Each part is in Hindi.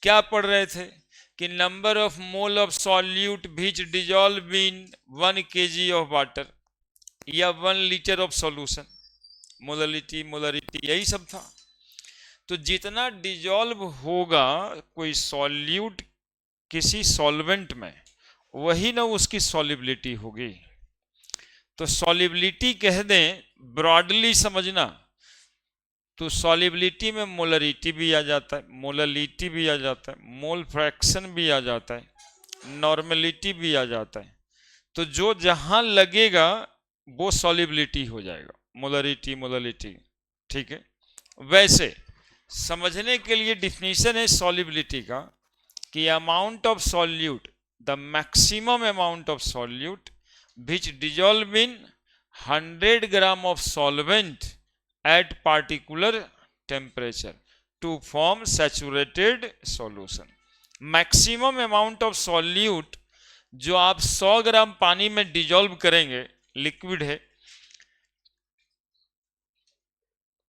क्या पढ़ रहे थे कि number of mole of solute which dissolve in 1 kg of water या 1 litre of solution, molarity molarity यही सब था। तो जितना डिजॉल्व होगा कोई सॉल्यूट किसी सॉल्वेंट में, वही ना उसकी सॉल्युबिलिटी होगी। तो सॉल्युबिलिटी कह दें, ब्रॉडली समझना, तो सॉल्युबिलिटी में मोलरिटी भी आ जाता है, मोललिटी भी आ जाता है, मोल फ्रैक्शन भी आ जाता है, नॉर्मलिटी भी आ जाता है। तो जो जहां लगेगा वो सॉल्युबिलिटी हो जाएगा, मोलरिटी मोललिटी। ठीक है। वैसे समझने के लिए डिफिनीशन है सॉल्युबिलिटी का कि amount of solute, the maximum amount of solute which dissolve in 100 gram of solvent at particular temperature to form saturated solution। Maximum amount of solute जो आप 100 ग्राम पानी में डिजॉल्व करेंगे, लिक्विड है,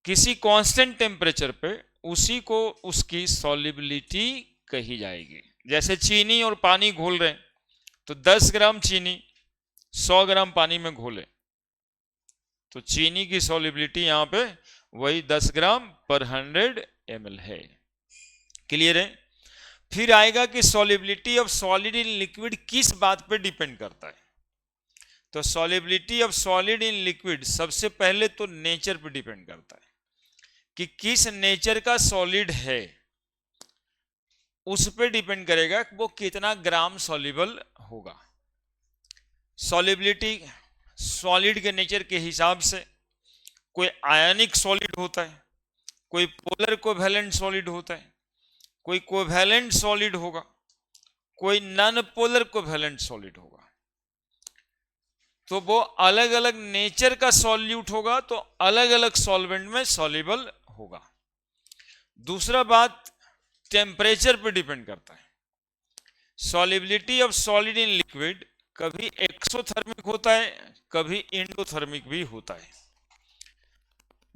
किसी कांस्टेंट टेम्परेचर पे, उसी को उसकी सॉल्युबिलिटी कही जाएगी। जैसे चीनी और पानी घोल रहे हैं, तो 10 ग्राम चीनी 100 ग्राम पानी में घोले तो चीनी की सॉल्युबिलिटी यहां पे वही 10 ग्राम पर 100 ml है। क्लियर है। फिर आएगा कि solubility of solid in liquid किस बात पे डिपेंड करता है। तो solubility of solid in liquid सबसे पहले तो नेचर पे डिपेंड करता है कि किस नेचर का सॉलिड है, उस पे डिपेंड करेगा कि वो कितना ग्राम सॉल्युबल होगा। सॉल्युबिलिटी सॉलिड के नेचर के हिसाब से कोई आयनिक सॉलिड होता है, कोई पोलर कोवैलेंट सॉलिड होता है, कोई कोवैलेंट सॉलिड होगा, कोई नॉन पोलर कोवैलेंट सॉलिड होगा। तो वो अलग अलग नेचर का सॉल्यूट होगा, तो अलग अलग सॉल्वेंट में सॉल्युबल होगा। दूसरा बात, टेम्परेचर पे डिपेंड करता है। Solubility of solid in liquid कभी एक्सोथर्मिक होता है, कभी इंडोथर्मिक भी होता है।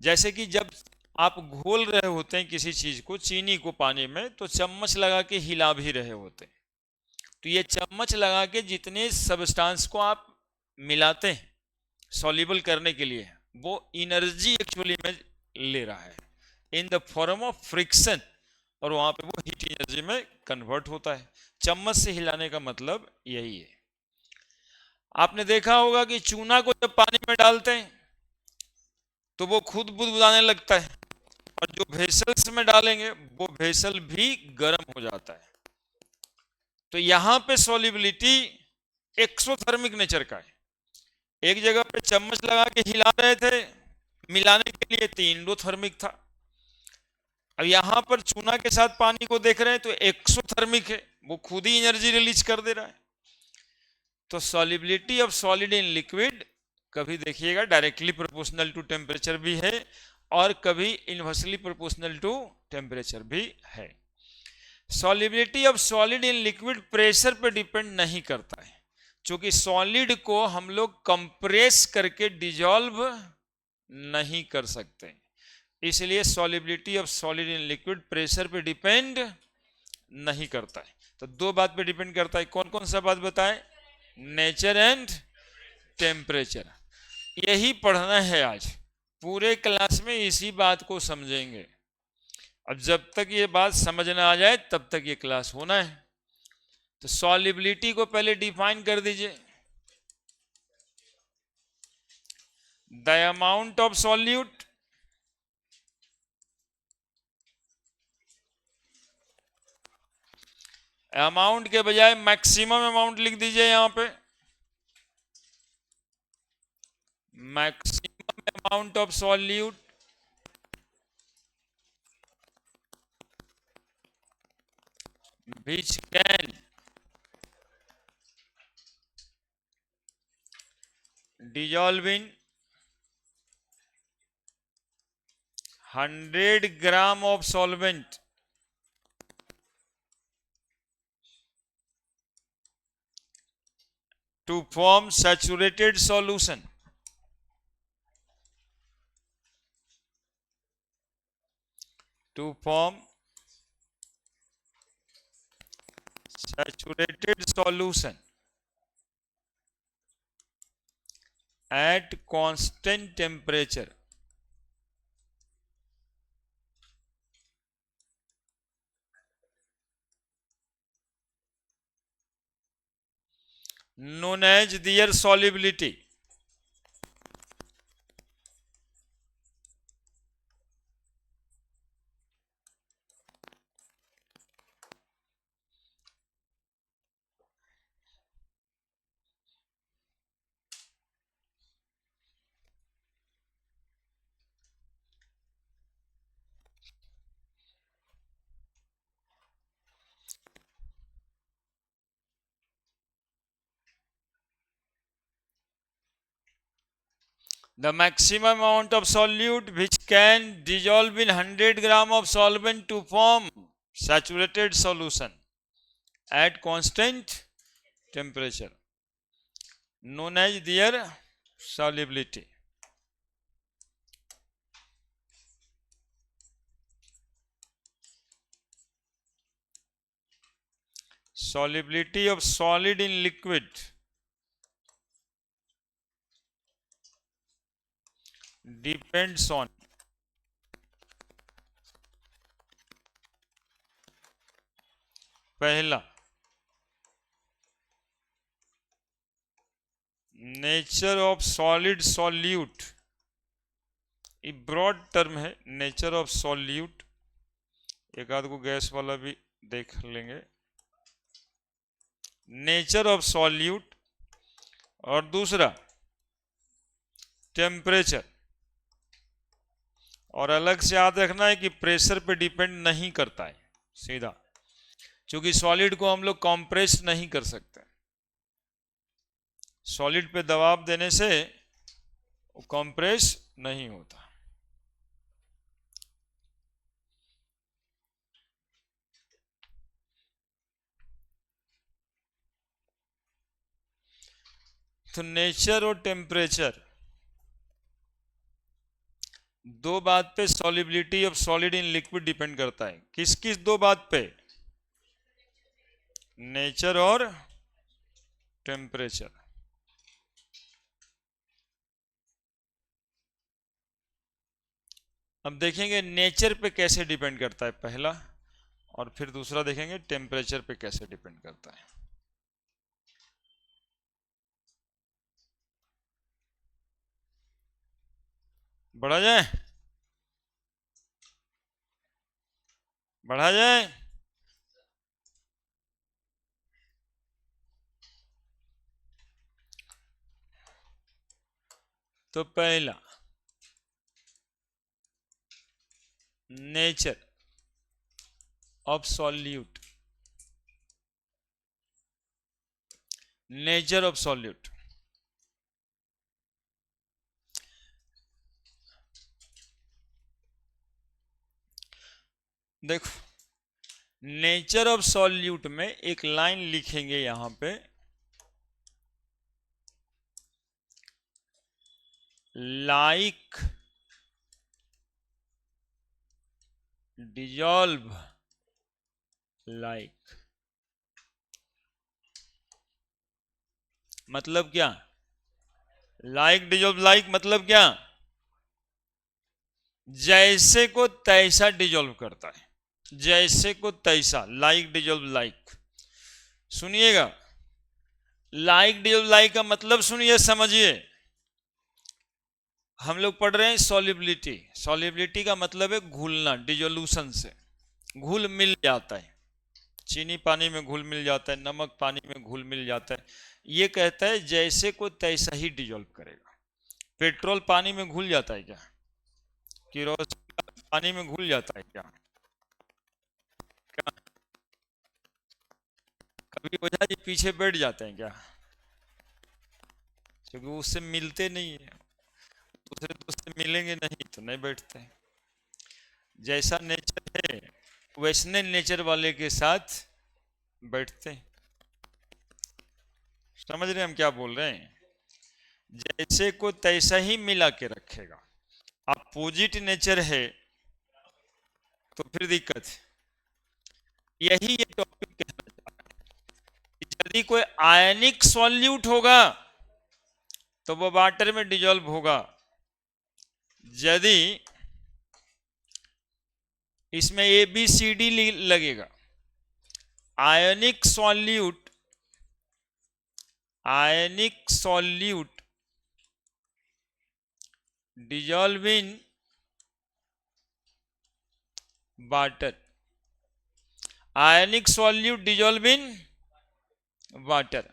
जैसे कि जब आप घोल रहे होते हैं किसी चीज को, चीनी को पानी में, तो चम्मच लगा के हिला भी रहे होते हैं। तो ये चम्मच लगा के जितने सब्सटेंस को आप मिलाते हैं सॉल्युबल करने के लिए, वो एनर्जी एक्चुअली में ले रहा है in the form of friction, और वहां पे वो हीट एनर्जी में कन्वर्ट होता है। चम्मच से हिलाने का मतलब यही है। आपने देखा होगा कि चूना को जब पानी में डालते हैं तो वो खुद बुदबुदाने लगता है, और जो वेसल्स में डालेंगे वो वेसल भी गर्म हो जाता है। तो यहां पे सॉल्युबिलिटी एक्सोथर्मिक नेचर का है। एक जगह पे चम्मच लगा के हिला रहे थे मिलाने के लिए, तो इंडोथर्मिक था। अब यहां पर चूना के साथ पानी को देख रहे हैं तो एक्सोथर्मिक है, वो खुद ही एनर्जी रिलीज कर दे रहा है। तो solubility of solid in liquid कभी देखिएगा डायरेक्टली प्रोपोर्शनल टू टेम्परेचर भी है, और कभी इनवर्सली प्रोपोर्शनल टू टेम्परेचर भी है। Solubility of solid in liquid pressure पर डिपेंड नहीं करता है, क्योंकि सॉलिड को हम लोग कंप्रेस करके डिजॉल्व नहीं कर सकते, इसलिए solubility of solid in liquid pressure पे डिपेंड नहीं करता है। तो दो बात पे डिपेंड करता है, कौन कौन सा बात बताएं? Nature and temperature. यही पढ़ना है आज, पूरे क्लास में इसी बात को समझेंगे। अब जब तक ये बात समझ ना आ जाए तब तक ये क्लास होना है। तो सॉल्युबिलिटी को पहले डिफाइन कर दीजिए। The amount of solute amount के बजाय मैक्सिमम अमाउंट लिख दीजिए यहां पे। Maximum amount of solute which can dissolve in 100 gram of solvent to form saturated solution। to form Saturated solution at constant temperature known as their solubility. The maximum amount of solute which can dissolve in 100 gram of solvent to form saturated solution at constant temperature known as their solubility. Solubility of solid in liquid depends on पहला नेचर ऑफ सॉलिड सॉल्यूट, ये ब्रॉड टर्म है, नेचर ऑफ सॉल्यूट, एक आध को गैस वाला भी देख लेंगे, नेचर ऑफ सॉल्यूट, और दूसरा टेम्परेचर, और अलग से याद रखना है कि प्रेशर पे डिपेंड नहीं करता है सीधा, क्योंकि सॉलिड को हम लोग कंप्रेस नहीं कर सकते, सॉलिड पे दबाव देने से वो कंप्रेस नहीं होता। तो नेचर और टेम्परेचर दो बात पे solubility of solid in liquid depend करता है। किस किस दो बात पे? नेचर और टेम्परेचर। अब देखेंगे नेचर पे कैसे डिपेंड करता है पहला, और फिर दूसरा देखेंगे टेम्परेचर पे कैसे डिपेंड करता है। बढ़ा जाए, बढ़ा जाए। तो पहला nature of solute, nature of solute, देखो नेचर ऑफ सॉल्यूट में एक लाइन लिखेंगे यहां पे, लाइक डिजॉल्व लाइक, मतलब क्या? लाइक डिजॉल्व लाइक मतलब क्या? जैसे को तैसा डिजॉल्व करता है, जैसे को तैसा, लाइक डिजॉल्व लाइक। सुनिएगा, लाइक डिजॉल्व लाइक का मतलब सुनिए, समझिए। हम लोग पढ़ रहे हैं सॉल्युबिलिटी, सॉल्युबिलिटी का मतलब है घुलना, डिजोल्यूशन से घुल मिल जाता है, चीनी पानी में घुल मिल जाता है, नमक पानी में घुल मिल जाता है। ये कहता है जैसे को तैसा ही डिजोल्व करेगा। पेट्रोल पानी में घुल जाता है क्या? केरोसिन पानी में घुल जाता है क्या? क्या कभी वजह जी पीछे बैठ जाते हैं क्या? क्योंकि उससे मिलते नहीं है, दूसरे दोस्त से मिलेंगे नहीं तो नहीं बैठते। जैसा नेचर है वैसने नेचर वाले के साथ बैठते हैं। समझ रहे हैं हम क्या बोल रहे हैं? जैसे को तैसा ही मिला के रखेगा। अपोजिट नेचर है तो फिर दिक्कत है। यही ये टॉपिक कहना चाह रहा है। यदि कोई आयनिक सॉल्यूट होगा तो वो वाटर में डिजोल्व होगा। यदि इसमें ABCD लगेगा, ionic solute dissolve in water, ionic solute dissolve in water,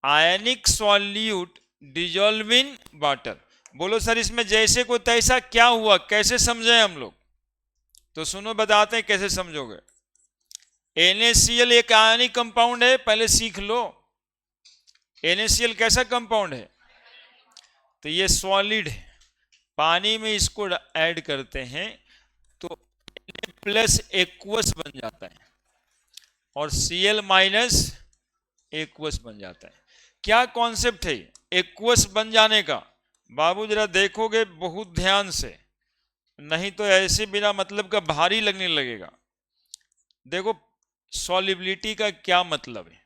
ionic solute dissolve in water. बोलो सर इसमें जैसे को तैसा क्या हुआ, कैसे समझे हम लोग? तो सुनो बताते हैं कैसे समझोगे। NaCl एक आयनिक कंपाउंड है, पहले सीख लो। NaCl कैसा कंपाउंड है? तो ये सॉलिड है, पानी में इसको ऐड करते हैं तो प्लस एक्वस बन जाता है और Cl माइनस एक्वस बन जाता है। क्या कॉन्सेप्ट है एक्वस बन जाने का? बाबू जरा देखोगे बहुत ध्यान से, नहीं तो ऐसे बिना मतलब का भारी लगने लगेगा। देखो सॉलिबिलिटी का क्या मतलब है।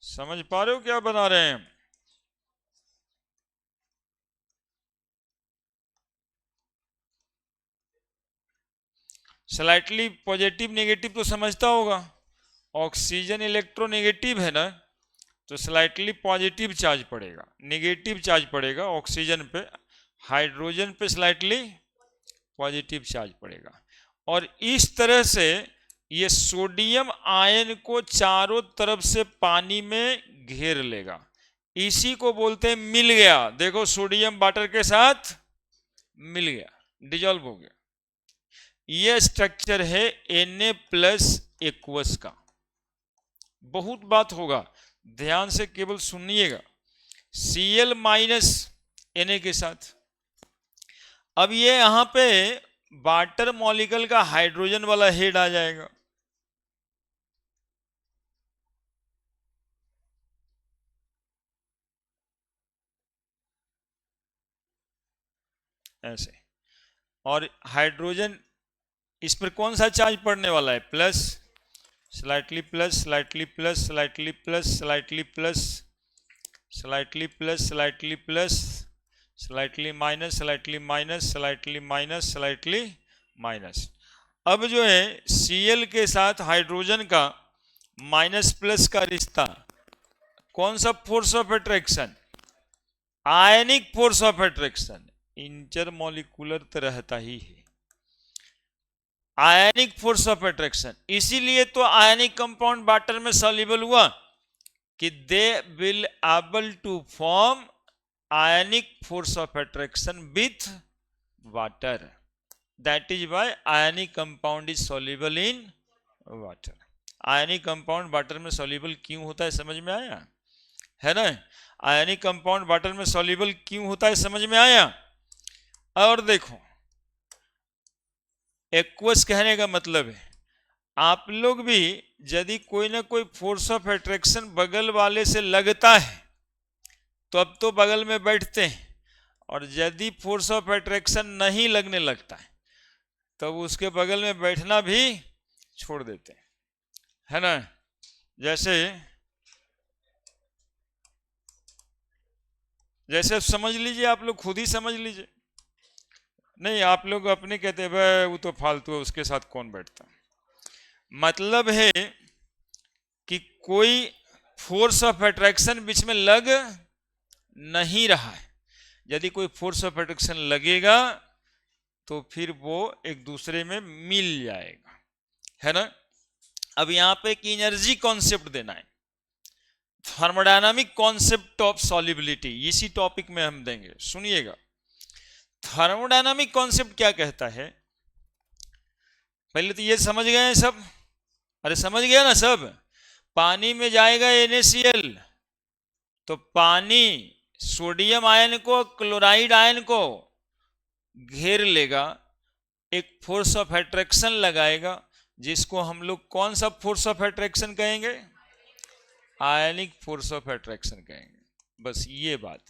समझ पा रहे हो क्या बना रहे हैं? स्लाइटली पॉजिटिव नेगेटिव तो समझता होगा। ऑक्सीजन इलेक्ट्रोनेगेटिव है ना, तो स्लाइटली पॉजिटिव चार्ज पड़ेगा, नेगेटिव चार्ज पड़ेगा ऑक्सीजन पे, हाइड्रोजन पे स्लाइटली पॉजिटिव चार्ज पड़ेगा। और इस तरह से ये सोडियम आयन को चारों तरफ से पानी में घेर लेगा। इसी को बोलते हैं मिल गया। देखो सोडियम वाटर के साथ मिल गया, डिजोल्व हो गया। यह स्ट्रक्चर है Na प्लस एक्वस का। बहुत बात होगा, ध्यान से केवल सुनिएगा। Cl माइनस Na के साथ, अब ये यहां पे वाटर मॉलिक्यूल का हाइड्रोजन वाला हेड आ जाएगा। ऐसे, और हाइड्रोजन इस पर कौन सा चार्ज पड़ने वाला है? Plus, slightly plus, slightly plus, slightly plus, slightly plus, slightly plus, slightly plus, slightly minus, slightly minus, slightly minus, slightly minus. अब जो है Cl के साथ हाइड्रोजन का माइनस प्लस का रिश्ता, कौन सा force of attraction? Ionic force of attraction. Intermolecular तो रहता ही है, आयनिक फोर्स ऑफ अट्रैक्शन। इसीलिए तो आयनिक कंपाउंड वाटर में सॉल्युबल हुआ कि they will able to form ionic force of attraction with water. That is why ionic compound is soluble in water. Ionic compound water में सॉल्युबल क्यों होता है, समझ में आया? है ना, आयनिक कंपाउंड वाटर में सॉल्युबल क्यों होता है, समझ में आया? और देखो एक्वस कहने का मतलब है, आप लोग भी यदि कोई ना कोई फोर्स ऑफ अट्रैक्शन बगल वाले से लगता है तो अब तो बगल में बैठते हैं, और यदि फोर्स ऑफ अट्रैक्शन नहीं लगने लगता है तब तो उसके बगल में बैठना भी छोड़ देते हैं, है ना। जैसे समझ लीजिए, आप लोग खुद ही समझ लीजिए। नहीं आप लोग अपने कहते हैं भाई वो तो फालतू है, उसके साथ कौन बैठता। मतलब है कि कोई फोर्स ऑफ अट्रैक्शन बीच में लग नहीं रहा है। यदि कोई फोर्स ऑफ अट्रैक्शन लगेगा तो फिर वो एक दूसरे में मिल जाएगा, है ना। अब यहां पे एक एनर्जी कॉन्सेप्ट देना है, थर्मोडायनामिक कॉन्सेप्ट ऑफ सॉल्युबिलिटी, इसी टॉपिक में हम देंगे, सुनिएगा। थर्मोडायनामिक कॉन्सेप्ट क्या कहता है, पहले तो ये समझ गए हैं सब? अरे समझ गया ना सब? पानी में जाएगा NaCl तो पानी सोडियम आयन को, क्लोराइड आयन को घेर लेगा, एक फोर्स ऑफ अट्रैक्शन लगाएगा, जिसको हम लोग कौन सा फोर्स ऑफ अट्रैक्शन कहेंगे? आयनिक फोर्स ऑफ अट्रैक्शन कहेंगे। बस ये बात।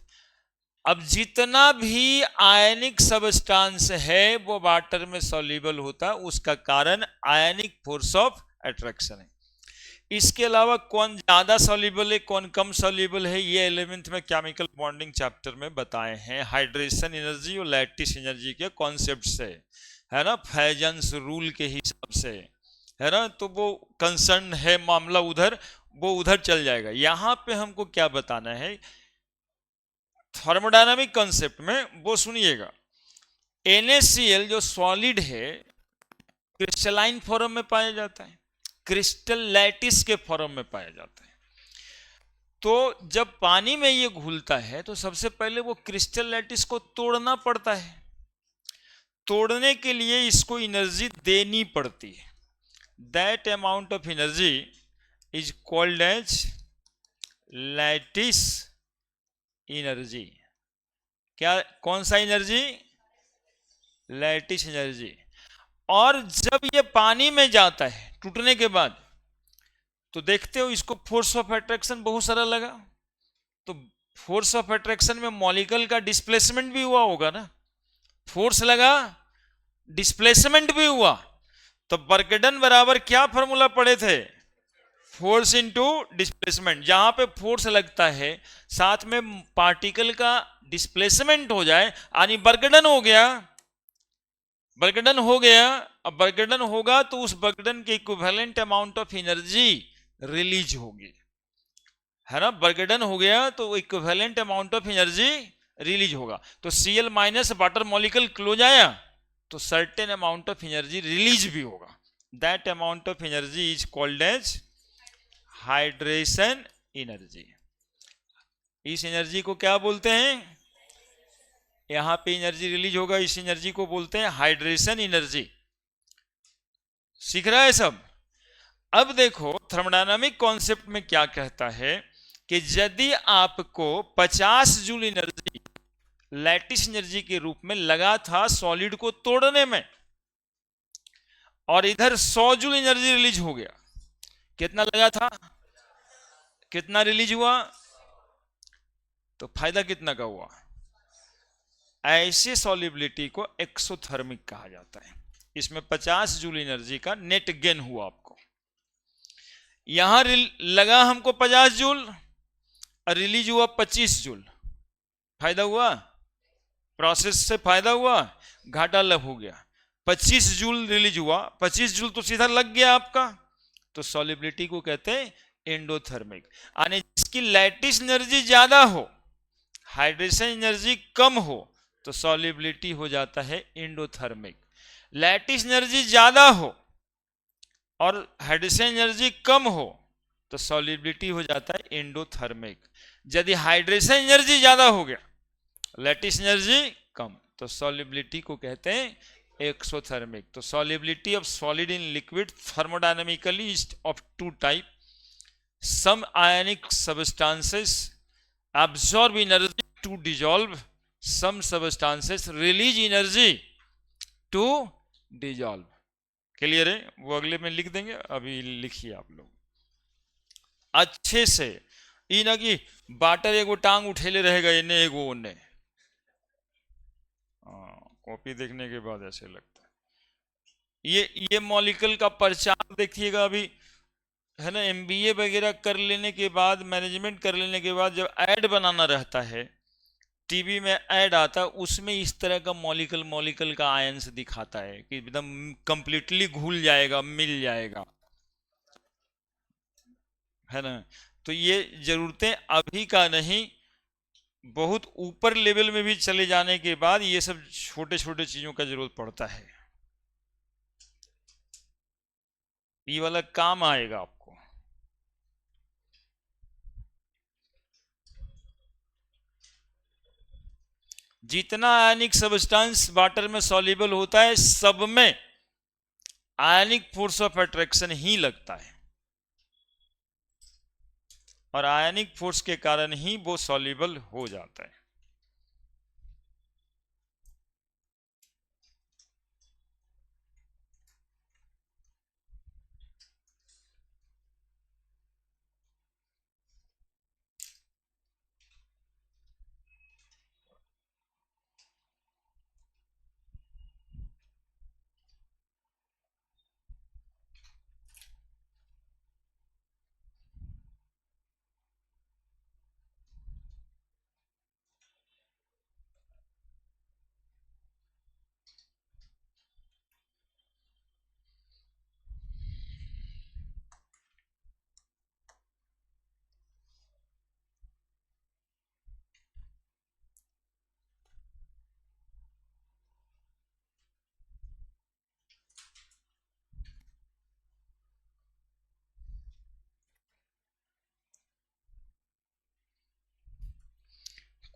अब जितना भी आयनिक सबस्टांस है वो वाटर में सॉल्युबल होता है, उसका कारण आयनिक फोर्स ऑफ अट्रैक्शन है। इसके अलावा कौन ज्यादा सॉल्युबल है कौन कम सॉल्युबल है, ये 11th में केमिकल बॉन्डिंग चैप्टर में बताए हैं, हाइड्रेशन एनर्जी और लैटिस एनर्जी के कॉन्सेप्ट से, है ना, फैजन्स रूल के हिसाब से, है ना। तो वो कंसर्न है मामला उधर, वो उधर चल जाएगा। यहां पे हमको क्या बताना है थर्मोडायनामिक कॉन्सेप्ट में, वो सुनिएगा। NaCl जो सॉलिड है क्रिस्टलाइन फॉर्म में पाया जाता है, क्रिस्टल लैटिस के फॉर्म में पाया जाता है। तो जब पानी में ये घुलता है तो सबसे पहले वो क्रिस्टल लैटिस को तोड़ना पड़ता है, तोड़ने के लिए इसको एनर्जी देनी पड़ती है। That amount of energy is called as lattice energy. क्या, कौन सा एनर्जी? Lattice energy. और जब ये पानी में जाता है टूटने के बाद, तो देखते हो इसको फोर्स ऑफ अट्रैक्शन बहुत सारा लगा, तो फोर्स ऑफ अट्रैक्शन में मॉलिक्यूल का डिस्प्लेसमेंट भी हुआ होगा ना, फोर्स लगा डिस्प्लेसमेंट भी हुआ। तो बर्कडन बराबर क्या फॉर्मूला पढ़े थे? Force into displacement. जहां पे फोर्स लगता है साथ में पार्टिकल का डिस्प्लेसमेंट हो जाए, यानी बर्कडन हो गया, बर्कडन हो गया। अब बर्कडन होगा तो उस बर्कडन के equivalent amount of energy release होगी, है ना। बर्कडन हो गया तो equivalent amount of energy release होगा। तो Cl minus water molecule close आया तो certain amount of energy release भी होगा। That amount of energy is called as hydration energy. इस एनर्जी को क्या बोलते हैं? यहां पे एनर्जी रिलीज होगा, इस एनर्जी को बोलते हैं हाइड्रेशन एनर्जी। सीख रहा है सब? अब देखो थर्मोडायनामिक कॉन्सेप्ट में क्या कहता है कि यदि आपको 50 जूल एनर्जी लैटिस एनर्जी के रूप में लगा था सॉलिड को तोड़ने में, और इधर 100 जूल एनर्जी रिलीज हो गया, कितना लगा था, कितना रिलीज हुआ, तो फायदा कितना का हुआ? ऐसे सॉलिबिलिटी को एक्सोथर्मिक कहा जाता है। इसमें 50 जूल एनर्जी का नेट गेन हुआ आपको। यहां लगा हमको 50 जूल और रिलीज हुआ 25 जूल, फायदा हुआ, प्रोसेस से फायदा हुआ, घाटा लाभ हो गया। 25 जूल रिलीज हुआ, 25 जूल तो सीधा लग गया आपका, तो सॉलिबिलिटी को कहते हैं एंडोथर्मिक। यानी जिसकी लैटिस एनर्जी ज्यादा हो, हाइड्रेशन एनर्जी कम हो, तो सॉलिबिलिटी हो जाता है एंडोथर्मिक। लैटिस एनर्जी ज्यादा हो और हाइड्रेशन एनर्जी कम हो तो सॉलिबिलिटी हो जाता है एंडोथर्मिक। यदि हाइड्रेशन एनर्जी ज्यादा हो गया, लैटिस एनर्जी कम, तो सॉलिबिलिटी को कहते हैं एक्सोथर्मिक। तो solubility of solid in liquid thermodynamically is of two type. Some ionic substances absorb energy to dissolve, some substances release energy to dissolve। Clear है? वो अगले में लिख देंगे, अभी लिखिए आप लोग अच्छे से। ई ना कि बाटर एगो टांग उठेले रहेगा इन्हें एगो उन्हें, कॉपी देखने के बाद ऐसे लगता है। ये मॉलिक्यूल का प्रचार देखिएगा अभी, है ना, MBA वगैरह कर लेने के बाद, मैनेजमेंट कर लेने के बाद जब ऐड बनाना रहता है, टीवी में ऐड आता है, उसमें इस तरह का मॉलिक्यूल मॉलिक्यूल का आयंस दिखाता है कि एकदम कंप्लीटली घुल जाएगा, मिल जाएगा, है ना। तो ये जरूरतें अभी का नहीं, बहुत ऊपर लेवल में भी चले जाने के बाद ये सब छोटे छोटे चीजों का जरूरत पड़ता है। ये वाला काम आएगा आपको। जितना आयनिक सब्सटेंस वाटर में सॉल्युबल होता है सब में आयनिक फोर्स ऑफ अट्रैक्शन ही लगता है, और आयनिक फोर्स के कारण ही वो सॉल्युबल हो जाता है।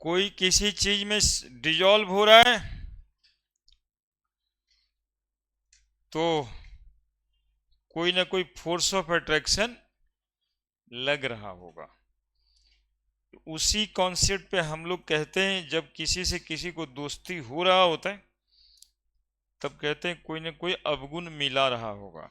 कोई किसी चीज में डिजॉल्व हो रहा है तो कोई ना कोई फोर्स ऑफ अट्रैक्शन लग रहा होगा। उसी कॉन्सेप्ट पे हम लोग कहते हैं जब किसी से किसी को दोस्ती हो रहा होता है तब कहते हैं कोई ना कोई अवगुण मिला रहा होगा।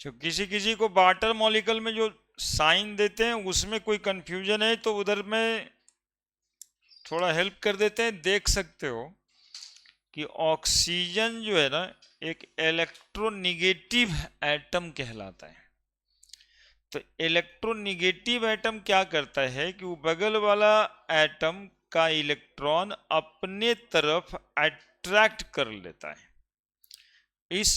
जो किसी किसी को वाटर मॉलिक्यूल में जो साइन देते हैं उसमें कोई कंफ्यूजन है तो उधर में थोड़ा हेल्प कर देते हैं। देख सकते हो कि ऑक्सीजन जो है ना एक इलेक्ट्रोनिगेटिव एटम कहलाता है। तो इलेक्ट्रोनिगेटिव एटम क्या करता है कि वो बगल वाला एटम का इलेक्ट्रॉन अपने तरफ अट्रैक्ट कर लेता है। इस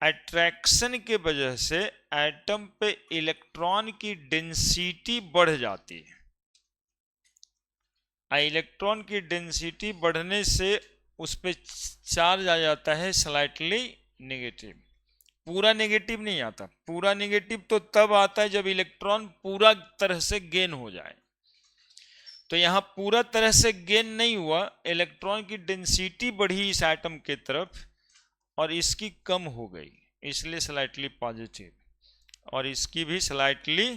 अट्रैक्शन के वजह से एटम पे इलेक्ट्रॉन की डेंसिटी बढ़ जाती है। इलेक्ट्रॉन की डेंसिटी बढ़ने से उस पर चार्ज आ जाता है स्लाइटली नेगेटिव। पूरा नेगेटिव नहीं आता, पूरा नेगेटिव तो तब आता है जब इलेक्ट्रॉन पूरा तरह से गेन हो जाए। तो यहां पूरा तरह से गेन नहीं हुआ, इलेक्ट्रॉन की डेंसिटी बढ़ी इस एटम के तरफ और इसकी कम हो गई, इसलिए स्लाइटली पॉजिटिव, और इसकी भी स्लाइटली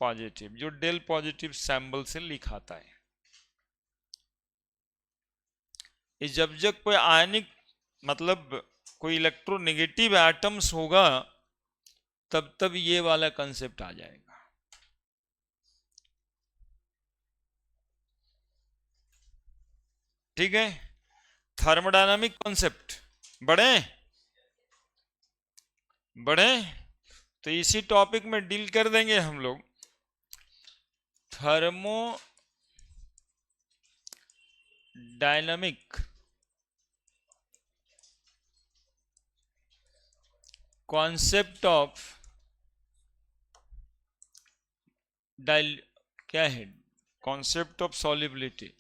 पॉजिटिव, जो डेल पॉजिटिव सिंबल से लिखाता है। जब जब कोई आयनिक मतलब कोई इलेक्ट्रोनेगेटिव एटम्स होगा तब तब ये वाला कंसेप्ट आ जाएगा। ठीक है, थर्मोडायनामिक कॉन्सेप्ट बढ़े बढ़े तो इसी टॉपिक में डील कर देंगे हम लोग। थर्मो डायनामिक कॉन्सेप्ट ऑफ क्या है, concept of solubility.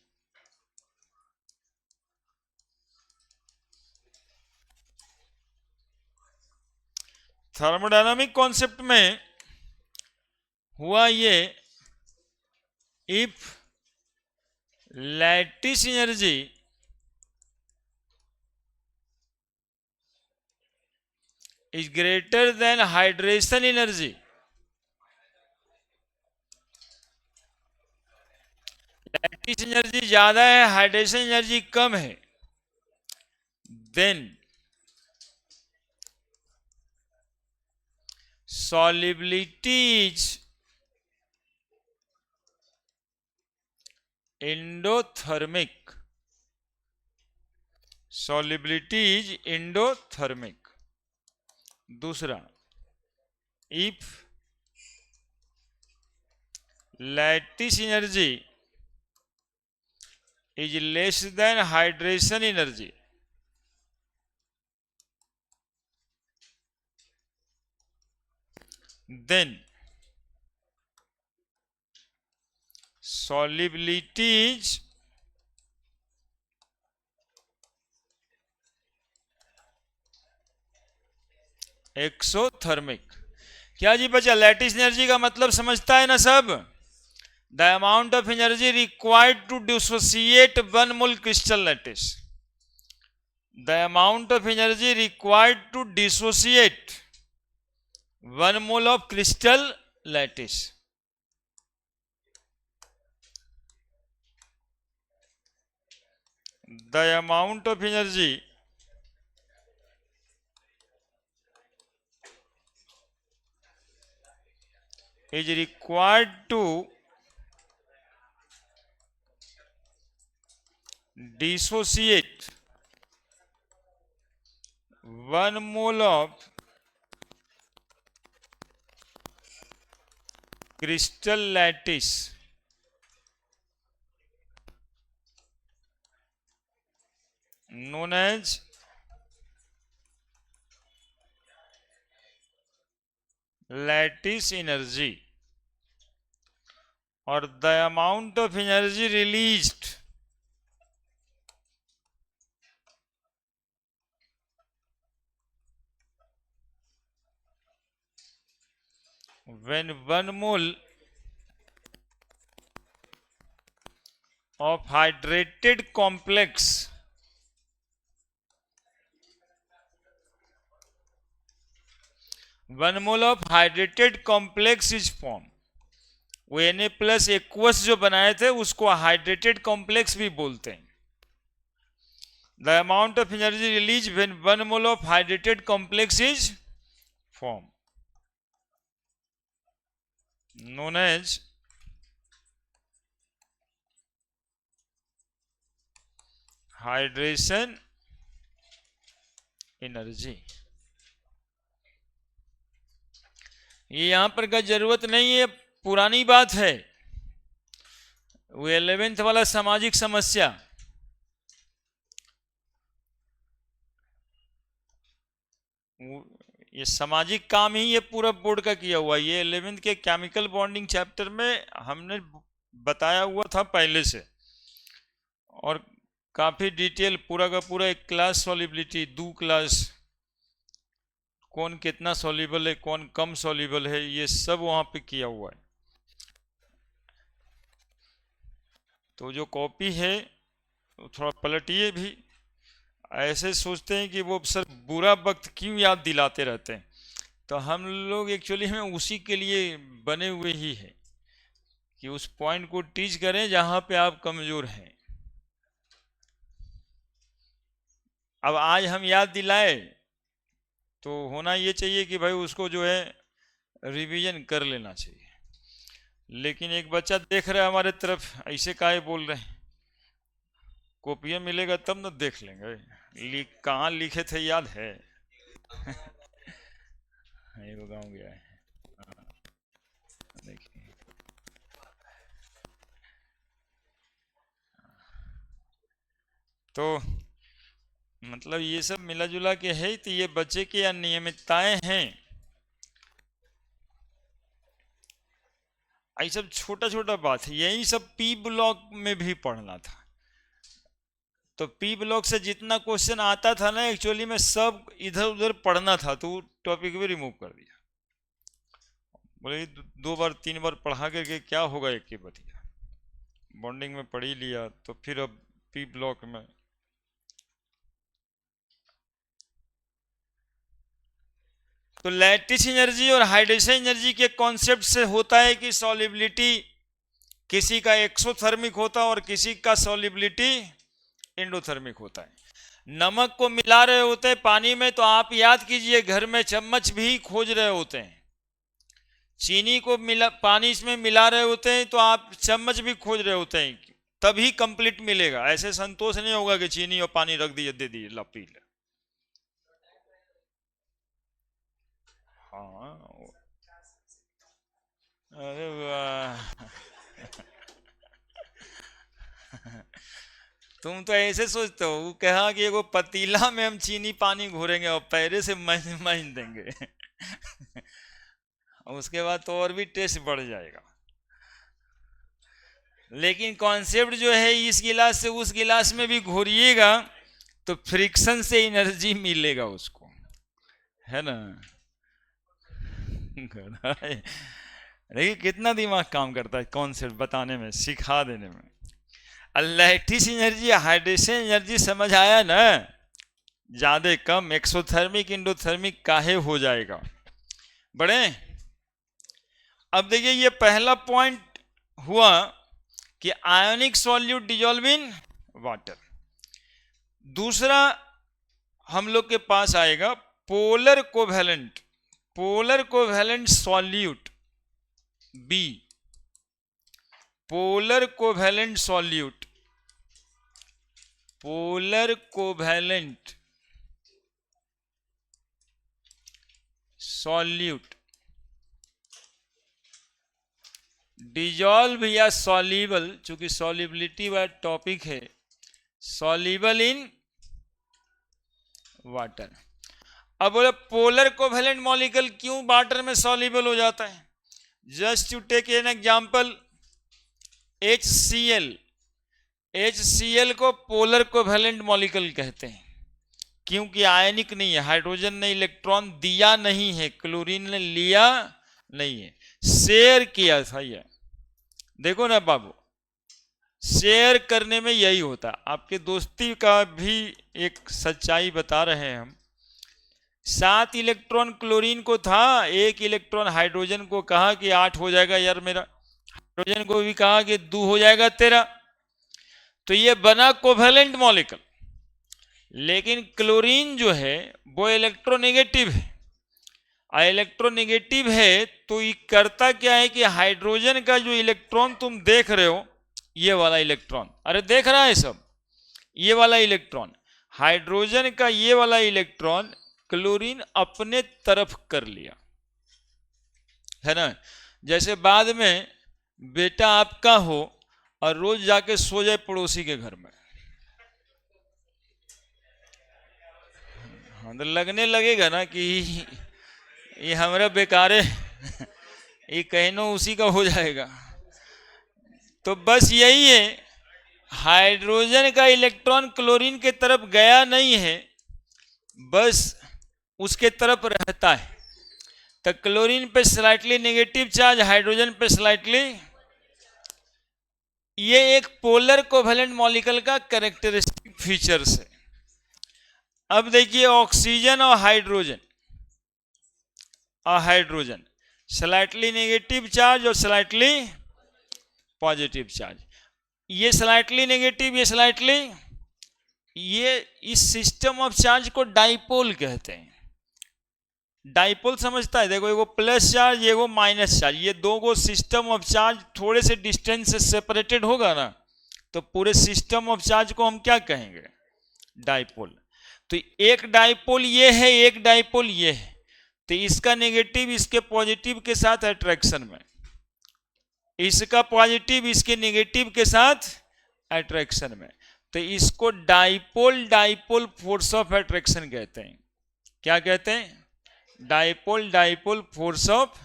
Thermodynamic concept में हुआ ये, if lattice energy is greater than hydration energy, lattice energy ज्यादा है हाइड्रेशन एनर्जी कम है, then solubility is endothermic, solubility is endothermic। दूसरा, if lattice energy is less than hydration energy, then solubility is exothermic. क्या जी बच्चा, लैटिस एनर्जी का मतलब समझता है ना सब? The amount of energy required to dissociate one mole crystal lattice. The amount of energy required to dissociate one mole of crystal lattice. The amount of energy is required to dissociate 1 mole of crystal lattice known as lattice energy, or the amount of energy released when 1 mole of hydrated complex is formed। वो Na+ एक्वस जो बनाए थे उसको हाइड्रेटेड कॉम्प्लेक्स भी बोलते हैं। The amount of energy release when 1 mole of hydrated complex is form known as hydration energy. ये यहां पर का जरूरत नहीं है, पुरानी बात है। वो 11th वाला सामाजिक समस्या, ये सामाजिक काम ही ये पूरा बोर्ड का किया हुआ। ये 11th के केमिकल बॉन्डिंग चैप्टर में हमने बताया हुआ था पहले से, और काफी डिटेल पूरा का पूरा एक क्लास सॉल्युबिलिटी, 2 क्लास, कौन कितना सॉल्युबल है कौन कम सॉल्युबल है, ये सब वहां पे किया हुआ है। तो जो कॉपी है थोड़ा पलटिए भी। ऐसे सोचते हैं कि वो सर बुरा वक्त क्यों याद दिलाते रहते हैं, तो हम लोग एक्चुअली में उसी के लिए बने हुए ही है कि उस पॉइंट को टीच करें जहां पे आप कमजोर हैं। अब आज हम याद दिलाए तो होना ये चाहिए कि भाई उसको जो है रिवीजन कर लेना चाहिए। लेकिन एक बच्चा देख रहा है हमारे तरफ, ऐसे काहे बोल रहे हैं? कॉपियाँ मिलेगा तब न देख लेंगे, कहाँ लिखे थे याद है? ये तो गाँव गया है। देखिए तो मतलब ये सब मिला जुला के है, तो ये बच्चे की अनियमितताएं हैं। ये सब छोटा छोटा बात है, यही सब पी ब्लॉक में भी पढ़ना था। तो पी ब्लॉक से जितना क्वेश्चन आता था ना, एक्चुअली में सब इधर उधर पढ़ना था, तो टॉपिक भी रिमूव कर दिया। बोले 2 बार 3 बार पढ़ा करके क्या होगा, एक ही बतिया बॉन्डिंग में पढ़ ही लिया, तो फिर अब पी ब्लॉक में। तो लैटिस एनर्जी और हाइड्रेशन एनर्जी के कॉन्सेप्ट से होता है कि सॉल्युबिलिटी किसी का एक्सोथर्मिक होता है और किसी का सॉल्युबिलिटी एंडोथर्मिक होता है। नमक को मिला रहे होते हैं पानी में, तो आप याद कीजिए घर में चम्मच भी खोज रहे होते हैं। चीनी को पानी में मिला रहे होते हैं तो आप चम्मच भी खोज रहे होते हैं, तभी कंप्लीट मिलेगा। ऐसे संतोष नहीं होगा कि चीनी और पानी रख दिए, दे दिए, ला पी ले। हाँ, अरे वाह तुम तो ऐसे सोचते हो। वो कहा कि एगो पतीला में हम चीनी पानी घोरेंगे और पैरे से मंज देंगे उसके बाद तो और भी टेस्ट बढ़ जाएगा। लेकिन कॉन्सेप्ट जो है, इस गिलास से उस गिलास में भी घोरिएगा तो फ्रिक्शन से एनर्जी मिलेगा उसको, है ना। देखिए कितना दिमाग काम करता है कॉन्सेप्ट बताने में, सिखा देने में। लैटिस एनर्जी, हाइड्रेशन एनर्जी समझ आया ना, ज्यादा कम एक्सोथर्मिक इंडोथर्मिक काहे हो जाएगा बड़े। अब देखिए ये पहला पॉइंट हुआ कि ionic solute dissolve in water. दूसरा हम लोग के पास आएगा polar covalent, polar covalent solute B, polar covalent solute, polar covalent solute dissolve या सॉल्युबल, चूंकि सॉल्युबिलिटी वाला टॉपिक है, सॉल्युबल इन वाटर। अब बोले पोलर कोवैलेंट मॉलिक्यूल क्यों वाटर में सॉल्युबल हो जाता है? Just to take an example, HCl, HCl को पोलर कोवैलेंट मॉलिक्यूल कहते हैं क्योंकि आयनिक नहीं है, हाइड्रोजन ने इलेक्ट्रॉन दिया नहीं है, क्लोरीन ने लिया नहीं है, शेयर किया था। ये देखो ना बाबू, शेयर करने में यही होता। आपके दोस्ती का भी एक सच्चाई बता रहे हैं हम। 7 इलेक्ट्रॉन क्लोरीन को था, 1 इलेक्ट्रॉन हाइड्रोजन को कहा कि 8 हो जाएगा यार मेरा, हाइड्रोजन को भी कहा कि 2 हो जाएगा तेरा, तो ये बना कोवैलेंट मॉलिक्यूल। लेकिन क्लोरीन जो है वो इलेक्ट्रोनेगेटिव है, और इलेक्ट्रोनेगेटिव है तो ये करता क्या है कि हाइड्रोजन का जो इलेक्ट्रॉन तुम देख रहे हो, ये वाला इलेक्ट्रॉन, अरे देख रहा है सब, ये वाला इलेक्ट्रॉन, हाइड्रोजन का ये वाला इलेक्ट्रॉन क्लोरीन अपने तरफ कर लिया, है ना। जैसे बाद में बेटा आपका हो और रोज जाके सो जाए पड़ोसी के घर में, हाँ तो लगने लगेगा ना कि ये हमारा बेकारे ये कहनो उसी का हो जाएगा। तो बस यही है, हाइड्रोजन का इलेक्ट्रॉन क्लोरीन के तरफ गया नहीं है, बस उसके तरफ रहता है। तो क्लोरीन पे स्लाइटली नेगेटिव चार्ज, हाइड्रोजन पे स्लाइटली, ये एक पोलर कोवैलेंट मॉलिक्यूल का कैरेक्टरिस्टिक फीचर्स है। अब देखिए ऑक्सीजन और हाइड्रोजन, स्लाइटली नेगेटिव चार्ज और स्लाइटली पॉजिटिव चार्ज, ये स्लाइटली नेगेटिव, ये स्लाइटली, ये इस सिस्टम ऑफ चार्ज को डाइपोल कहते हैं। डाइपोल समझता है, देखो एगो प्लस चार्ज, एगो माइनस चार्ज, ये दो गो सिस्टम ऑफ चार्ज थोड़े से डिस्टेंस से सेपरेटेड होगा ना, तो पूरे सिस्टम ऑफ चार्ज को हम क्या कहेंगे? डाइपोल। तो एक डाइपोल ये है, एक डाइपोल ये है, तो इसका नेगेटिव इसके पॉजिटिव के साथ अट्रैक्शन में, इसका पॉजिटिव इसके नेगेटिव के साथ अट्रैक्शन में, तो इसको dipole, dipole force of attraction कहते हैं। क्या कहते हैं? Dipole, dipole force of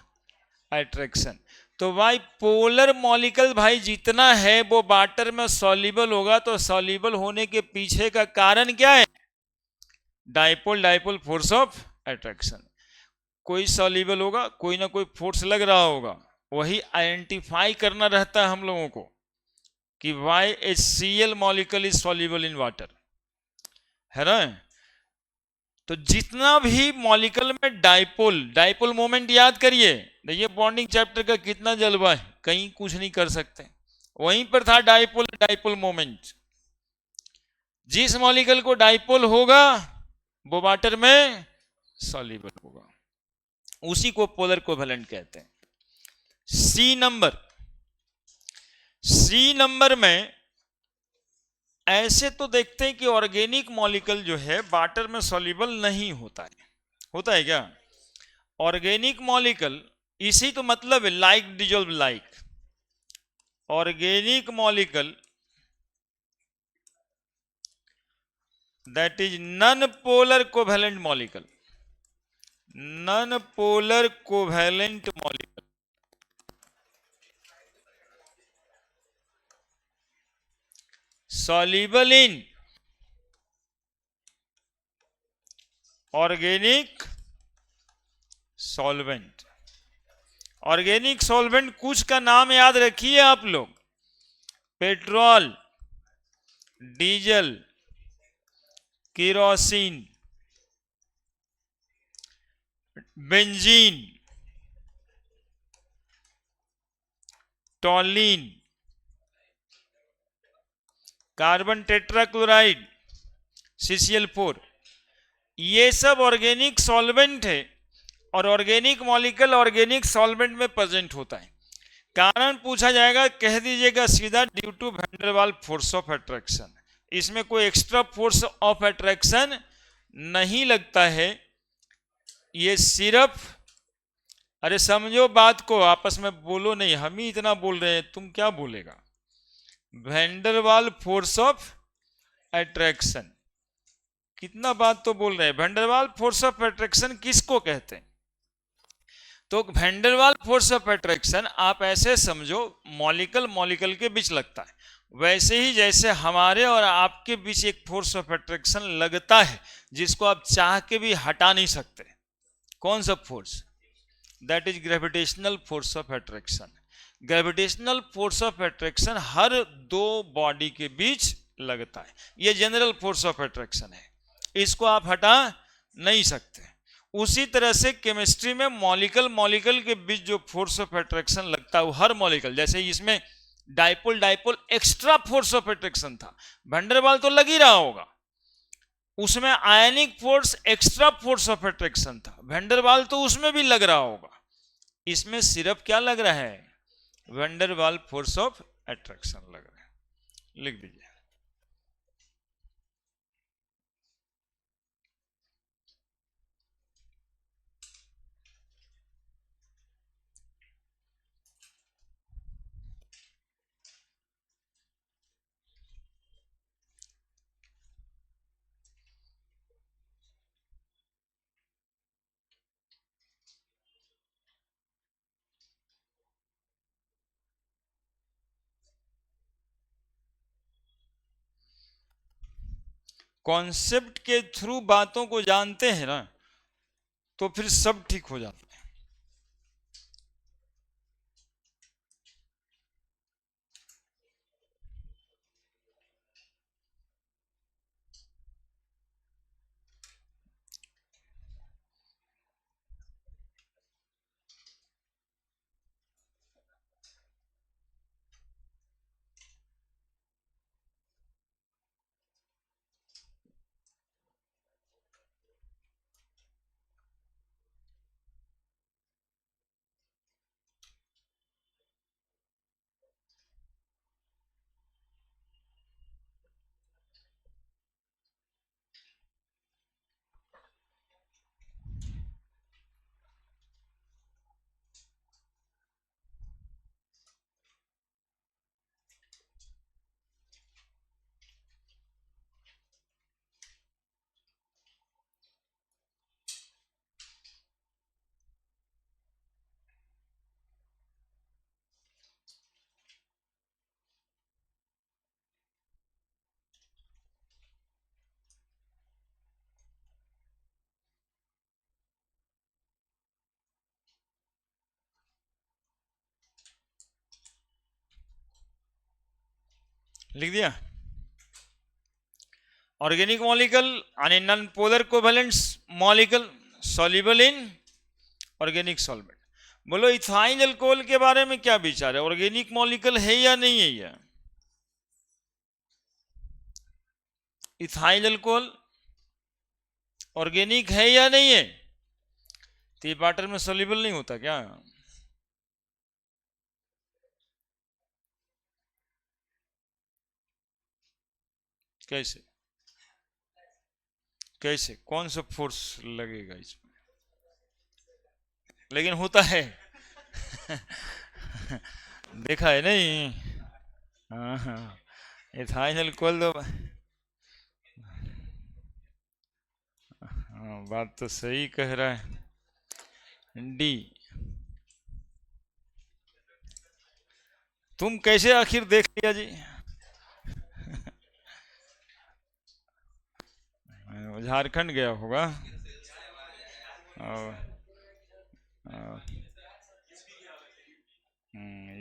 attraction. तो भाई पोलर मॉलिक्यूल भाई जितना है वो वाटर में सॉल्युबल होगा, तो सॉल्युबल होने के पीछे का कारण क्या है? Dipole, dipole force of attraction. कोई सॉल्युबल होगा, कोई ना कोई फोर्स लग रहा होगा, वही आइडेंटिफाई करना रहता है हम लोगों को कि why HCl molecule is soluble in water, है ना। तो जितना भी मॉलिक्यूल में डाइपोल, डाइपोल मोमेंट याद करिए, देखिए बॉन्डिंग चैप्टर का कितना जलवा है, कहीं कुछ नहीं कर सकते, वहीं पर था डाइपोल, डाइपोल मोमेंट। जिस मॉलिक्यूल को डाइपोल होगा वो वाटर में सॉल्युबल होगा, उसी को पोलर कोवैलेंट कहते हैं। सी नंबर में ऐसे तो देखते हैं कि ऑर्गेनिक मॉलिक्यूल जो है वाटर में सॉल्युबल नहीं होता है। होता है क्या? ऑर्गेनिक मॉलिक्यूल, इसी तो मतलब है like dissolve like. Organic molecule that is non polar covalent molecule, non polar covalent molecule, soluble in organic solvent. Organic solvent कुछ का नाम याद रखिए आप लोग, petrol, diesel, kerosene, benzene, toluene, carbon tetrachloride, CCl4, ये सब ऑर्गेनिक सॉल्वेंट है और ऑर्गेनिक मॉलिक्यूल ऑर्गेनिक सॉल्वेंट में प्रेजेंट होता है। कारण पूछा जाएगा, कह दीजिएगा सीधा due to van der Waals force of attraction. इसमें कोई एक्स्ट्रा फोर्स ऑफ अट्रैक्शन नहीं लगता है, ये सिर्फ, अरे समझो बात को, आपस में बोलो नहीं, हम ही इतना बोल रहे हैं, तुम क्या बोलेगा। Van der Waals force of attraction, कितना बात तो बोल रहे हैं। Van der Waals force of attraction किसको कहते हैं? तो van der Waals force of attraction आप ऐसे समझो, मॉलिक्यूल मॉलिक्यूल के बीच लगता है, वैसे ही जैसे हमारे और आपके बीच एक फोर्स ऑफ अट्रैक्शन लगता है जिसको आप चाह के भी हटा नहीं सकते। कौन सा force? That is gravitational force of attraction. Gravitational force of attraction हर दो बॉडी के बीच लगता है, ये जनरल फोर्स ऑफ अट्रैक्शन है, इसको आप हटा नहीं सकते। उसी तरह से केमिस्ट्री में मॉलिक्यूल मॉलिक्यूल के बीच जो फोर्स ऑफ अट्रैक्शन लगता है वो हर मॉलिक्यूल, जैसे इसमें dipole dipole extra force of attraction था, वैन डर वाल्स तो लग ही रहा होगा, उसमें ionic force extra force of attraction था, वैन डर वाल्स तो उसमें भी लग रहा होगा। इसमें सिर्फ क्या लग रहा है? Van der Waals force of attraction लग रहा है। लिख दीजिए। कॉन्सेप्ट के थ्रू बातों को जानते हैं ना, तो फिर सब ठीक हो जाता है। लिख दिया। ऑर्गेनिक मॉलिक्यूल यानी non polar covalent molecule soluble in organic solvent. बोलो इथाइल अल्कोहल के बारे में क्या विचार है? ऑर्गेनिक मॉलिक्यूल है या नहीं है? ये इथाइल अल्कोहल ऑर्गेनिक है या नहीं है? तो ये वाटर में सॉल्युबल नहीं होता क्या? कैसे कैसे कौन सा फोर्स लगेगा इसमें? लेकिन होता है देखा है नहीं? हाँ हाँ, इथाइल अल्कोहल तो, हाँ बात तो सही कह रहा है। डी, तुम कैसे आखिर देख लिया जी? झारखंड गया होगा।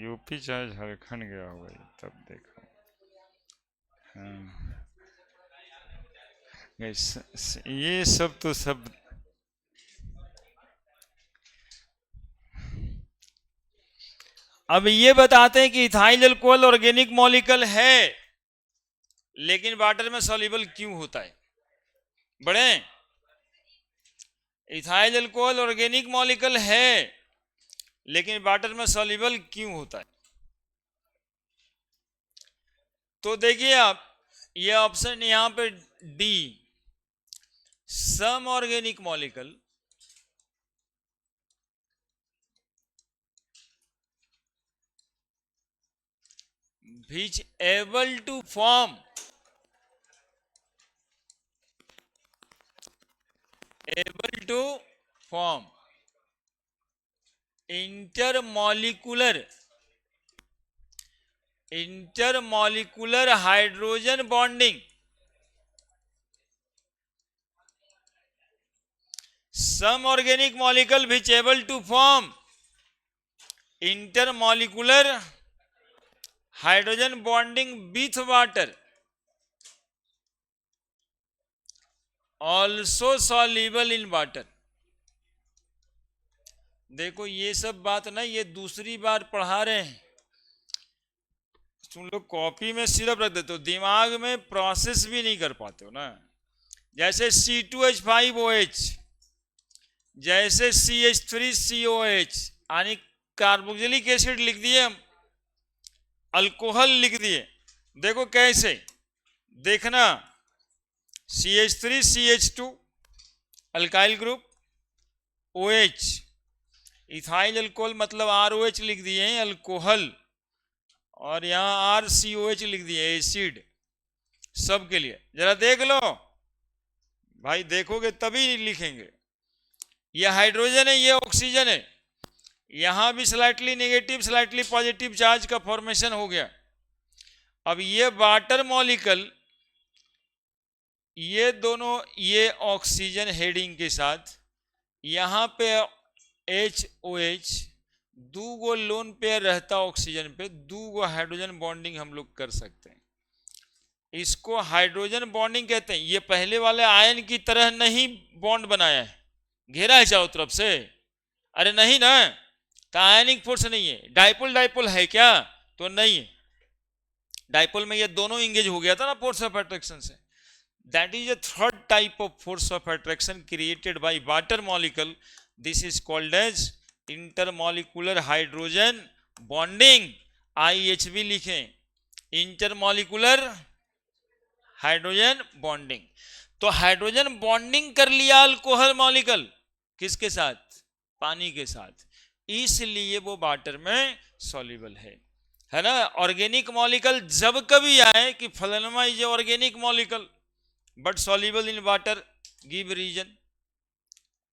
यूपी चाहे झारखंड गया होगा तब देखो। ये सब तो सब अब ये बताते हैं कि इथाइल अल्कोहल ऑर्गेनिक मॉलिक्यूल है, लेकिन वाटर में सॉल्युबल क्यों होता है? बड़े इथाइल अल्कोहल ऑर्गेनिक मॉलिक्यूल है, लेकिन वाटर में सॉल्युबल क्यों होता है? तो देखिए आप, ये ऑप्शन यहां पे D, some organic molecule which able to form intermolecular hydrogen bonding, some organic molecule which able to form intermolecular hydrogen bonding with water, also soluble in water। देखो ये सब बात ना, ये दूसरी बार पढ़ा रहे हैं, तुम लोग कॉपी में सिर्फ रख देते हो, दिमाग में प्रोसेस भी नहीं कर पाते हो ना। जैसे C2H5OH, जैसे CH3COH, यानी कार्बोक्सिलिक एसिड लिख दिए हम, अल्कोहल लिख दिए। देखो कैसे, देखना, CH3CH2 alkyl group, OH ethyl alcohol मतलब ROH लिख दिए हैं अल्कोहल, और यहां RCOH लिख दिए एसिड, सब के लिए। जरा देख लो भाई, देखोगे तभी लिखेंगे। ये हाइड्रोजन है, ये ऑक्सीजन है, यहां भी slightly negative slightly positive charge का फॉर्मेशन हो गया। अब ये वाटर मॉलिक्यूल, ये दोनों, ये ऑक्सीजन हेडिंग के साथ, यहां पे HOH, दो गो लोन पेयर रहता ऑक्सीजन पे, दो गो हाइड्रोजन बॉन्डिंग हम लोग कर सकते हैं। इसको हाइड्रोजन बॉन्डिंग कहते हैं। ये पहले वाले आयन की तरह नहीं बॉन्ड बनाया है, घेरा है चारों तरफ से, अरे नहीं ना, तो आयनिक फोर्स नहीं है। डाइपोल डाइपोल है क्या? तो नहीं है। डाइपोल में ये दोनों इंगेज हो गया था ना फोर्स ऑफ अट्रैक्शन से। That is a third type of force of attraction created by water molecule. This is called as intermolecular hydrogen bonding, IHB लिखें, इंटरमॉलिक्यूलर हाइड्रोजन बॉन्डिंग। तो हाइड्रोजन बॉन्डिंग कर लिया अल्कोहल मॉलिक्यूल, किसके साथ? पानी के साथ, इसलिए वो वाटर में सॉल्युबल है ना। ऑर्गेनिक मॉलिक्यूल जब कभी आए कि फलाना is organic molecule but soluble in water, give reason,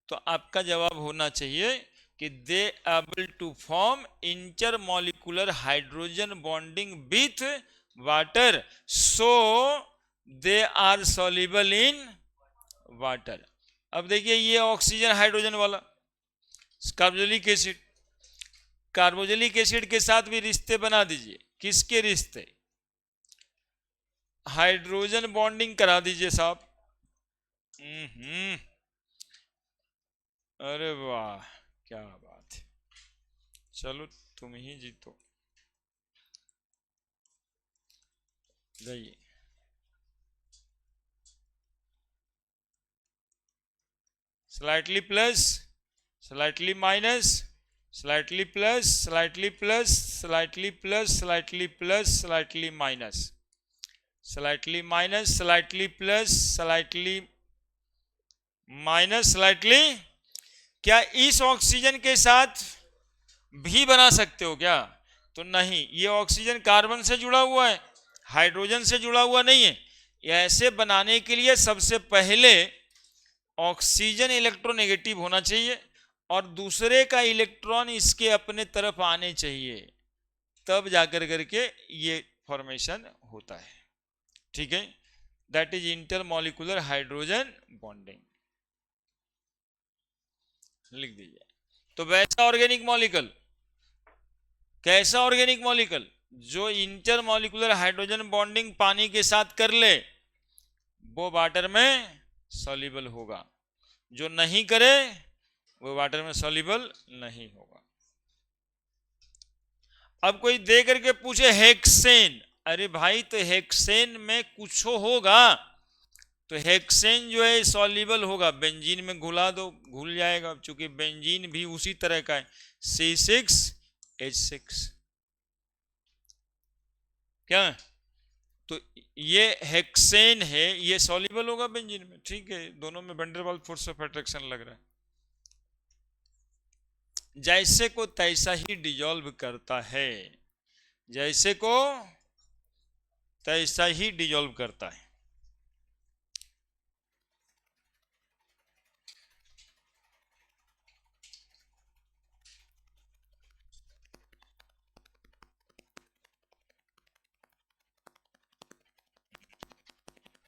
तो आपका जवाब होना चाहिए कि they able to form intermolecular hydrogen bonding with water, so they are soluble in water. अब देखिए ये ऑक्सीजन हाइड्रोजन वाला कार्बोक्सिलिक एसिड, कार्बोक्सिलिक एसिड के साथ भी रिश्ते बना दीजिए। किसके रिश्ते? हाइड्रोजन बॉन्डिंग करा दीजिए साहब। अरे वाह, क्या बात है, चलो तुम ही जीतो। जाइए, slightly plus, slightly minus, slightly plus, slightly plus, slightly plus, slightly plus, slightly minus, slightly minus, slightly plus, slightly minus, slightly. क्या इस ऑक्सीजन के साथ भी बना सकते हो क्या? तो नहीं, ये ऑक्सीजन कार्बन से जुड़ा हुआ है, हाइड्रोजन से जुड़ा हुआ नहीं है। ऐसे बनाने के लिए सबसे पहले ऑक्सीजन इलेक्ट्रोनेगेटिव होना चाहिए और दूसरे का इलेक्ट्रॉन इसके अपने तरफ आने चाहिए, तब जाकर करके ये फॉर्मेशन होता है। ठीक है, that is intermolecular hydrogen bonding, लिख दीजिए। तो वैसा ऑर्गेनिक मॉलिक्यूल, कैसा ऑर्गेनिक मॉलिक्यूल? जो इंटरमॉलिक्यूलर हाइड्रोजन बॉन्डिंग पानी के साथ कर ले वो वाटर में सॉल्युबल होगा, जो नहीं करे वो वाटर में सॉल्युबल नहीं होगा। अब कोई दे करके पूछे हेक्सेन, अरे भाई तो हेक्सेन में कुछ होगा, तो हेक्सेन जो है सॉल्युबल होगा, बेंजीन में घुला दो घुल जाएगा, क्योंकि बेंजीन भी उसी तरह का है, C6H6, क्या है? तो ये हेक्सेन है, ये सॉल्युबल होगा बेंजीन में, ठीक है, दोनों में van der Waals force of attraction लग रहा है, जैसे को तैसा ही डिजॉल्व करता है, जैसे को तैसा ही डिजॉल्व करता है।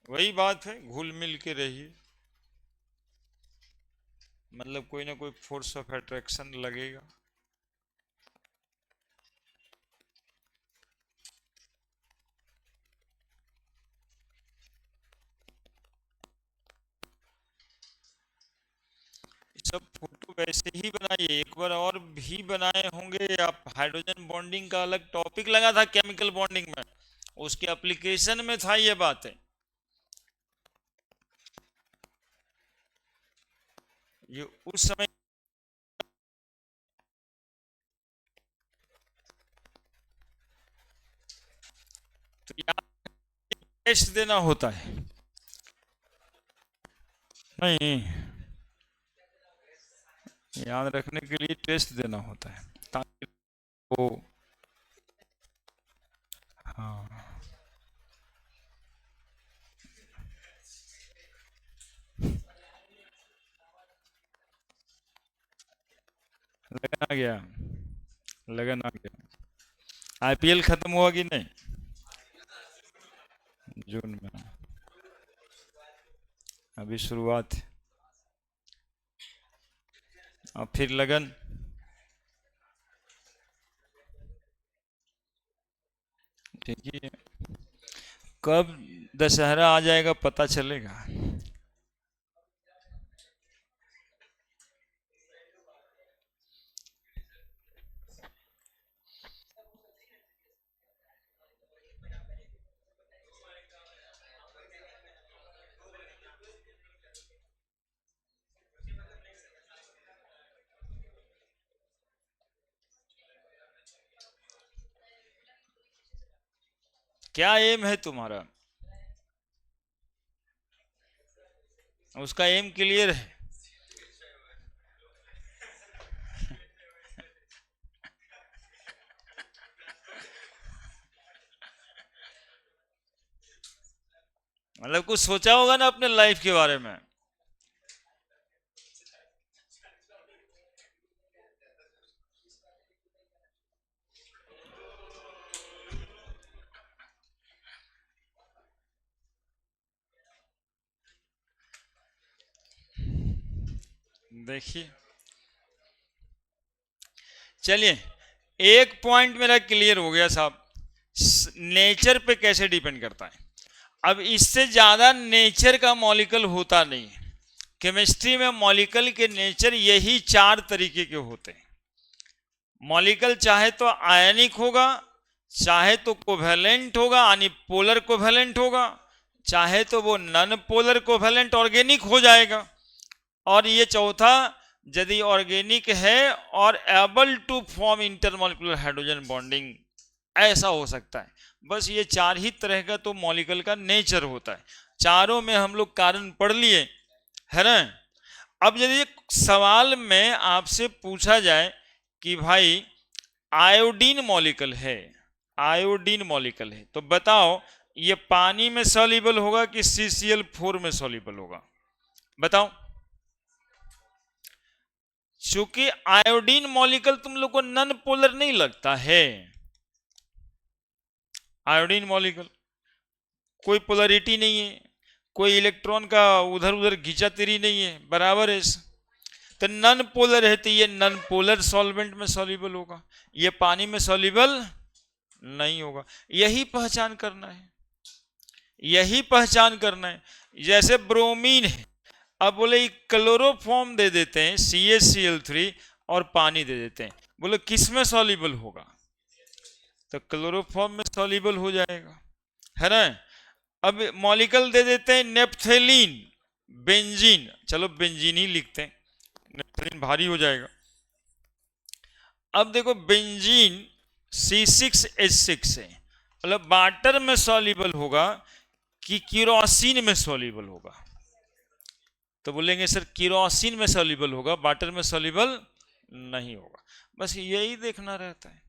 वही बात है, घुल मिल के रहिए, मतलब कोई ना कोई फोर्स ऑफ अट्रैक्शन लगेगा। सब फोटो वैसे ही बनाइए, एक बार और भी बनाए होंगे आप, हाइड्रोजन बॉन्डिंग का अलग टॉपिक लगा था केमिकल बॉन्डिंग में, उसके एप्लीकेशन में था ये बात है, ये उस समय तो टेस्ट देना होता है, नहीं याद रखने के लिए टेस्ट देना होता है ताकि वो, हाँ लगन आ गया, लगन आ गया। आईपीएल खत्म हुआ कि नहीं? जून में, अभी शुरुआत, और फिर लगन, ठीक है, कब दशहरा आ जाएगा पता चलेगा। क्या एम है तुम्हारा? उसका एम क्लियर है? मतलब कुछ सोचा होगा ना अपने लाइफ के बारे में। देखिए, चलिए एक पॉइंट मेरा क्लियर हो गया साहब, नेचर पे कैसे डिपेंड करता है। अब इससे ज्यादा नेचर का मॉलिक्यूल होता नहीं है, केमिस्ट्री में मॉलिक्यूल के नेचर यही 4 तरीके के होते हैं। मॉलिक्यूल चाहे तो आयनिक होगा, चाहे तो कोवेलेंट होगा यानी पोलर कोवेलेंट होगा, चाहे तो वो नॉन पोलर कोवेलेंट ऑर्गेनिक हो जाएगा, और ये चौथा यदि ऑर्गेनिक है और able to form intermolecular hydrogen bonding, ऐसा हो सकता है। बस ये 4 ही तरह का तो मॉलिक्यूल का नेचर होता है, चारों में हम लोग कारण पढ़ लिए है ना। अब यदि सवाल में आपसे पूछा जाए कि भाई आयोडीन मॉलिक्यूल है, आयोडीन मॉलिक्यूल है, तो बताओ ये पानी में सॉल्युबल होगा कि CCl4 में सॉल्युबल होगा? बताओ। चूंकि आयोडीन मॉलिक्यूल तुम लोग को नॉन पोलर नहीं लगता है, आयोडीन मॉलिक्यूल कोई पोलरिटी नहीं है, कोई इलेक्ट्रॉन का उधर उधर घिंचातिरी नहीं है, बराबर है। तो नन पोलर है तो ये नन पोलर सॉल्वेंट में सॉल्युबल होगा, ये पानी में सॉल्युबल नहीं होगा। यही पहचान करना है, यही पहचान करना है। जैसे ब्रोमीन है, अब बोले क्लोरोफॉर्म दे देते हैं CaCl3 और पानी दे देते हैं, बोले किस में सॉल्युबल होगा, तो क्लोरोफॉर्म में सॉल्युबल हो जाएगा, है ना। अब मॉलिक्यूल दे देते हैं नेप्थेलीन, बेंजीन, चलो बेंजीन ही लिखते हैं, नेप्थेलीन भारी हो जाएगा। अब देखो बेंजीन C6H6 है, मतलब वाटर में सॉल्युबल होगा कि केरोसिन में सॉल्युबल होगा, तो बोलेंगे सर केरोसिन में सॉल्युबल होगा, वाटर में सॉल्युबल नहीं होगा। बस यही देखना रहता है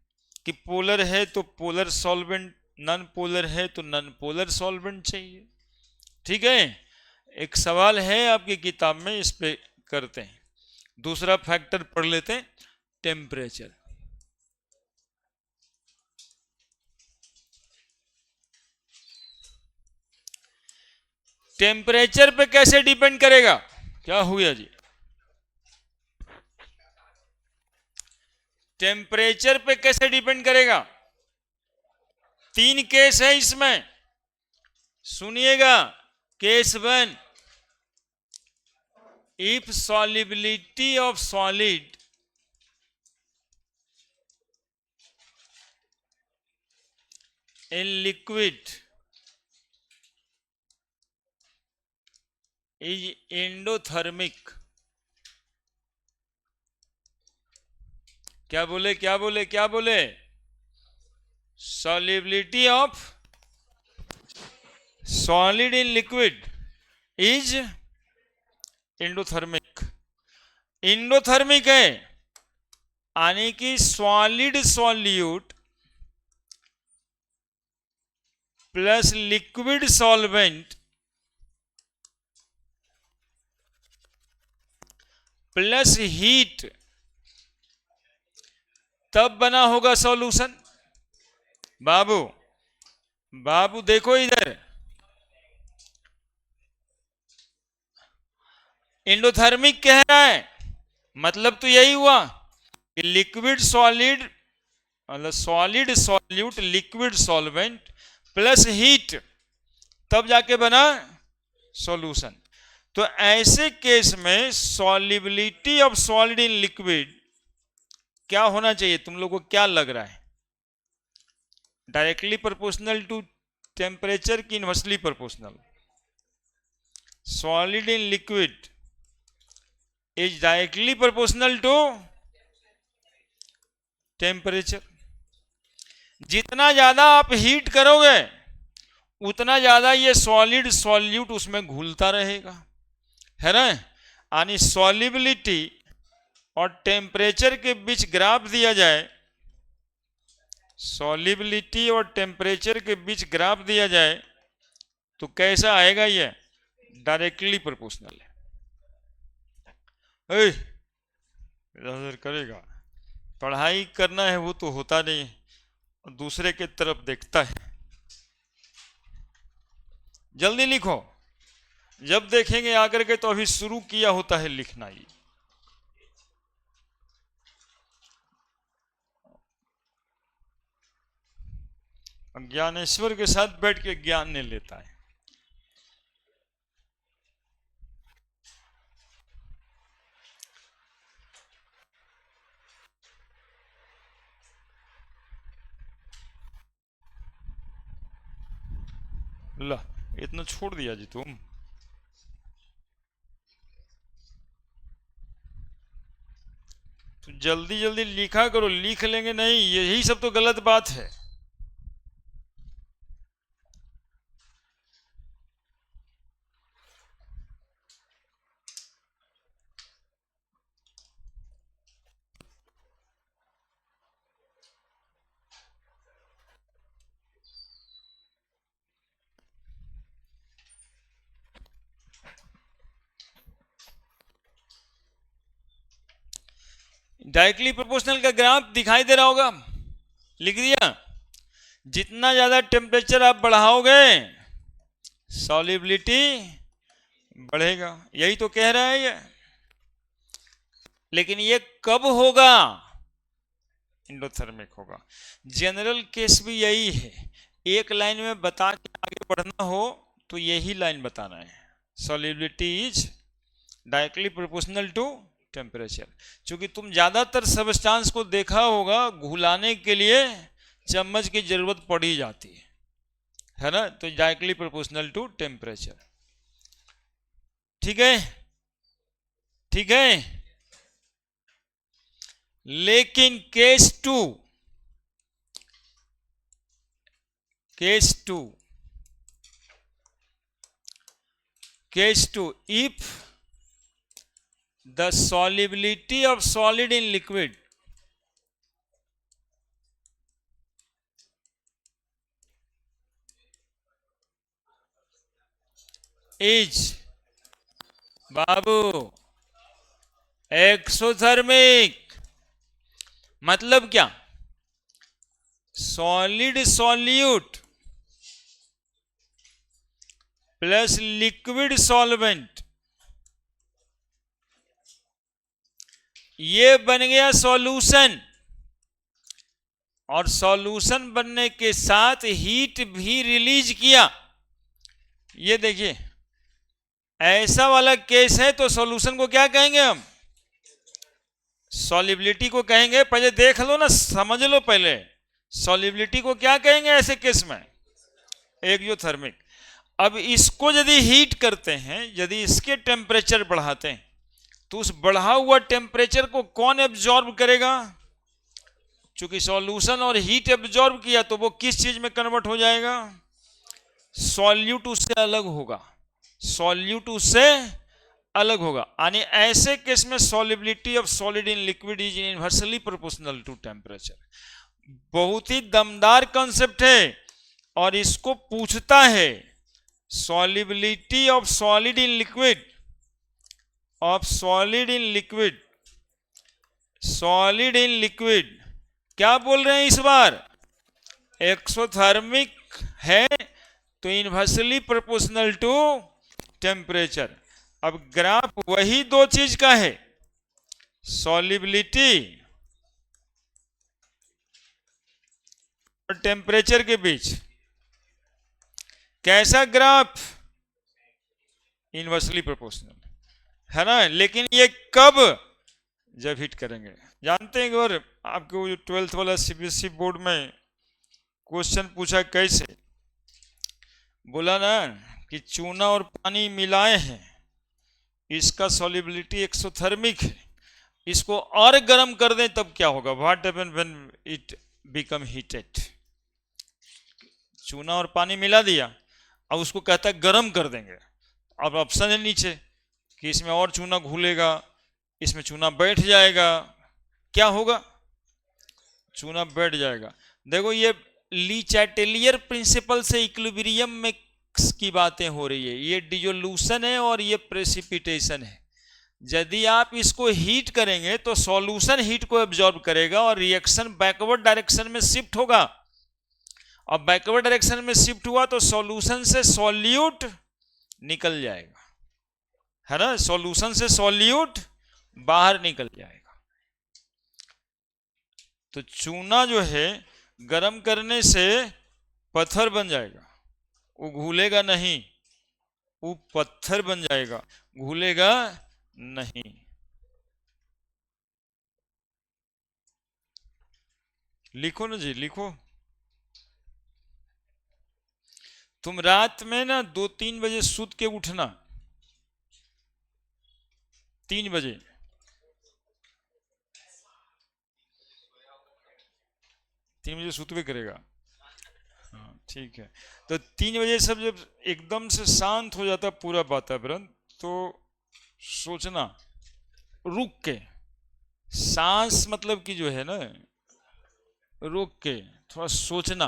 कि पोलर है तो पोलर सॉल्वेंट, नन पोलर है तो नन पोलर सॉल्वेंट चाहिए। ठीक है, एक सवाल है आपकी किताब में, इस पे करते हैं। दूसरा फैक्टर पढ़ लेते हैं, टेम्परेचर। टेम्परेचर पे कैसे डिपेंड करेगा, क्या हुआ जी, टेम्परेचर पे कैसे डिपेंड करेगा। 3 केस है इसमें, सुनिएगा। Case 1, if solubility of solid in liquid is endothermic. क्या बोले क्या बोले क्या बोले, solubility of solid in liquid is endothermic। endothermic है यानी कि solid solute plus liquid solvent plus heat, तब बना होगा सॉल्यूशन। बाबू बाबू देखो इधर, एंडोथर्मिक कह रहा है, मतलब तो यही हुआ कि लिक्विड सॉलिड, मतलब solid solute liquid solvent plus heat, तब जाके बना सॉल्यूशन। तो ऐसे केस में solubility of solid in liquid क्या होना चाहिए, तुम लोगों को क्या लग रहा है, डायरेक्टली प्रोपोर्शनल टू टेम्परेचर की inversely proportional. Solid in liquid is directly proportional to temperature. जितना ज्यादा आप हीट करोगे उतना ज्यादा ये सॉलिड सॉल्यूट उसमें घुलता रहेगा, है ना। यानी सॉल्युबिलिटी और टेम्परेचर के बीच ग्राफ दिया जाए, सॉल्युबिलिटी और टेम्परेचर के बीच ग्राफ दिया जाए तो कैसा आएगा, ये डायरेक्टली प्रोपोर्शनल है। इधर करेगा, पढ़ाई करना है वो तो होता नहीं, दूसरे के तरफ देखता है। जल्दी लिखो, जब देखेंगे आकर के तो अभी शुरू किया होता है लिखना ही। ज्ञानेश्वर के साथ बैठ के ज्ञान नहीं लेता है। ला, इतना छोड़ दिया जी तुम। तो जल्दी जल्दी लिखा करो, लिख लेंगे नहीं, यही सब तो गलत बात है। डायरेक्टली प्रोपोर्शनल का ग्राफ दिखाई दे रहा होगा, लिख दिया। जितना ज्यादा टेम्परेचर आप बढ़ाओगे सॉल्युबिलिटी बढ़ेगा, यही तो कह रहा है ये। लेकिन ये कब होगा? एंडोथर्मिक होगा। जनरल केस भी यही है, एक लाइन में बता के आगे बढ़ना हो तो यही लाइन बताना है, solubility is directly proportional to temperature. क्योंकि तुम ज्यादातर सबस्टांस को देखा होगा, घुलाने के लिए चम्मच की जरूरत पड़ ही जाती है ना, तो डायरेक्टली प्रोपोर्शनल टू टेम्परेचर। ठीक है, ठीक है। लेकिन case two, if the solubility of solid in liquid is बाबू एक्सोथर्मिक। मतलब क्या? Solid solute plus liquid solvent, ये बन गया सॉल्यूशन, और सॉल्यूशन बनने के साथ हीट भी रिलीज किया। ये देखिए, ऐसा वाला केस है तो सॉल्यूशन को क्या कहेंगे हम? सॉल्युबिलिटी को कहेंगे। पहले देख लो ना, समझ लो पहले, सॉल्युबिलिटी को क्या कहेंगे ऐसे केस में? एक्सोथर्मिक। अब इसको यदि हीट करते हैं, यदि इसके टेम्परेचर बढ़ाते हैं, तो उस बढ़ा हुआ टेम्परेचर को कौन एब्जॉर्ब करेगा? चूंकि सॉल्यूशन और हीट एब्जॉर्ब किया तो वो किस चीज में कन्वर्ट हो जाएगा? सॉल्यूट उससे अलग होगा, सॉल्यूट उससे अलग होगा। यानी ऐसे केस में solubility of solid in liquid is inversely proportional to temperature. बहुत ही दमदार कॉन्सेप्ट है, और इसको पूछता है solubility of solid in liquid, solid in liquid क्या बोल रहे हैं इस बार? एक्सोथर्मिक है तो इनवर्सली प्रोपोर्शनल टू टेम्परेचर। अब ग्राफ वही दो चीज का है, सॉल्युबिलिटी और टेम्परेचर के बीच। कैसा ग्राफ? इनवर्सली प्रोपोर्शनल, है ना। लेकिन ये कब? जब हिट करेंगे। जानते हैं, एक बार आपको जो 12th वाला सीबीएसई बोर्ड में क्वेश्चन पूछा, कैसे? बोला ना कि चूना और पानी मिलाए हैं, इसका सॉल्युबिलिटी एक्सोथर्मिक है, इसको और गर्म कर दें तब क्या होगा? What happen when it become heated. चूना और पानी मिला दिया, अब उसको कहता है गर्म कर देंगे। अब ऑप्शन है नीचे कि इसमें और चूना घुलेगा, इसमें चूना बैठ जाएगा, क्या होगा? चूना बैठ जाएगा। देखो, ये ली चैटेलियर प्रिंसिपल से इक्विलिब्रियम में की बातें हो रही है। ये डिसोल्यूशन है और ये प्रेसिपिटेशन है। यदि आप इसको हीट करेंगे तो सॉल्यूशन हीट को एब्जॉर्ब करेगा और रिएक्शन बैकवर्ड डायरेक्शन में शिफ्ट होगा। अब बैकवर्ड डायरेक्शन में शिफ्ट हुआ तो सॉल्यूशन से सॉल्यूट निकल जाएगा, है ना। सॉल्यूशन से सॉल्यूट बाहर निकल जाएगा। तो चूना जो है गर्म करने से पत्थर बन जाएगा, वो घुलेगा नहीं, वो पत्थर बन जाएगा, घुलेगा नहीं। लिखो ना जी, लिखो। तुम रात में ना 2-3 बजे सूत के उठना, 3 बजे। तीन बजे सुतवे करेगा, हाँ ठीक है। तो 3 बजे सब जब एकदम से शांत हो जाता पूरा वातावरण, तो सोचना, रुक के, सांस मतलब कि जो है ना, रुक के थोड़ा सोचना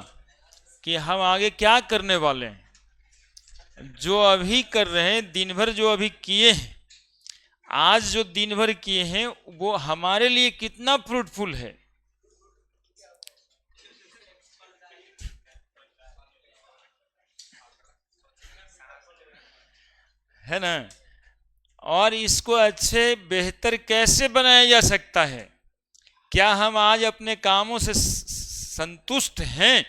कि हम आगे क्या करने वाले हैं। जो अभी कर रहे हैं, दिन भर जो अभी किए हैं, आज जो दिन भर किए हैं, वो हमारे लिए कितना फ्रूटफुल है। है ना। और इसको अच्छे बेहतर कैसे बनाया जा सकता है? क्या हम आज अपने कामों से संतुष्ट हैं?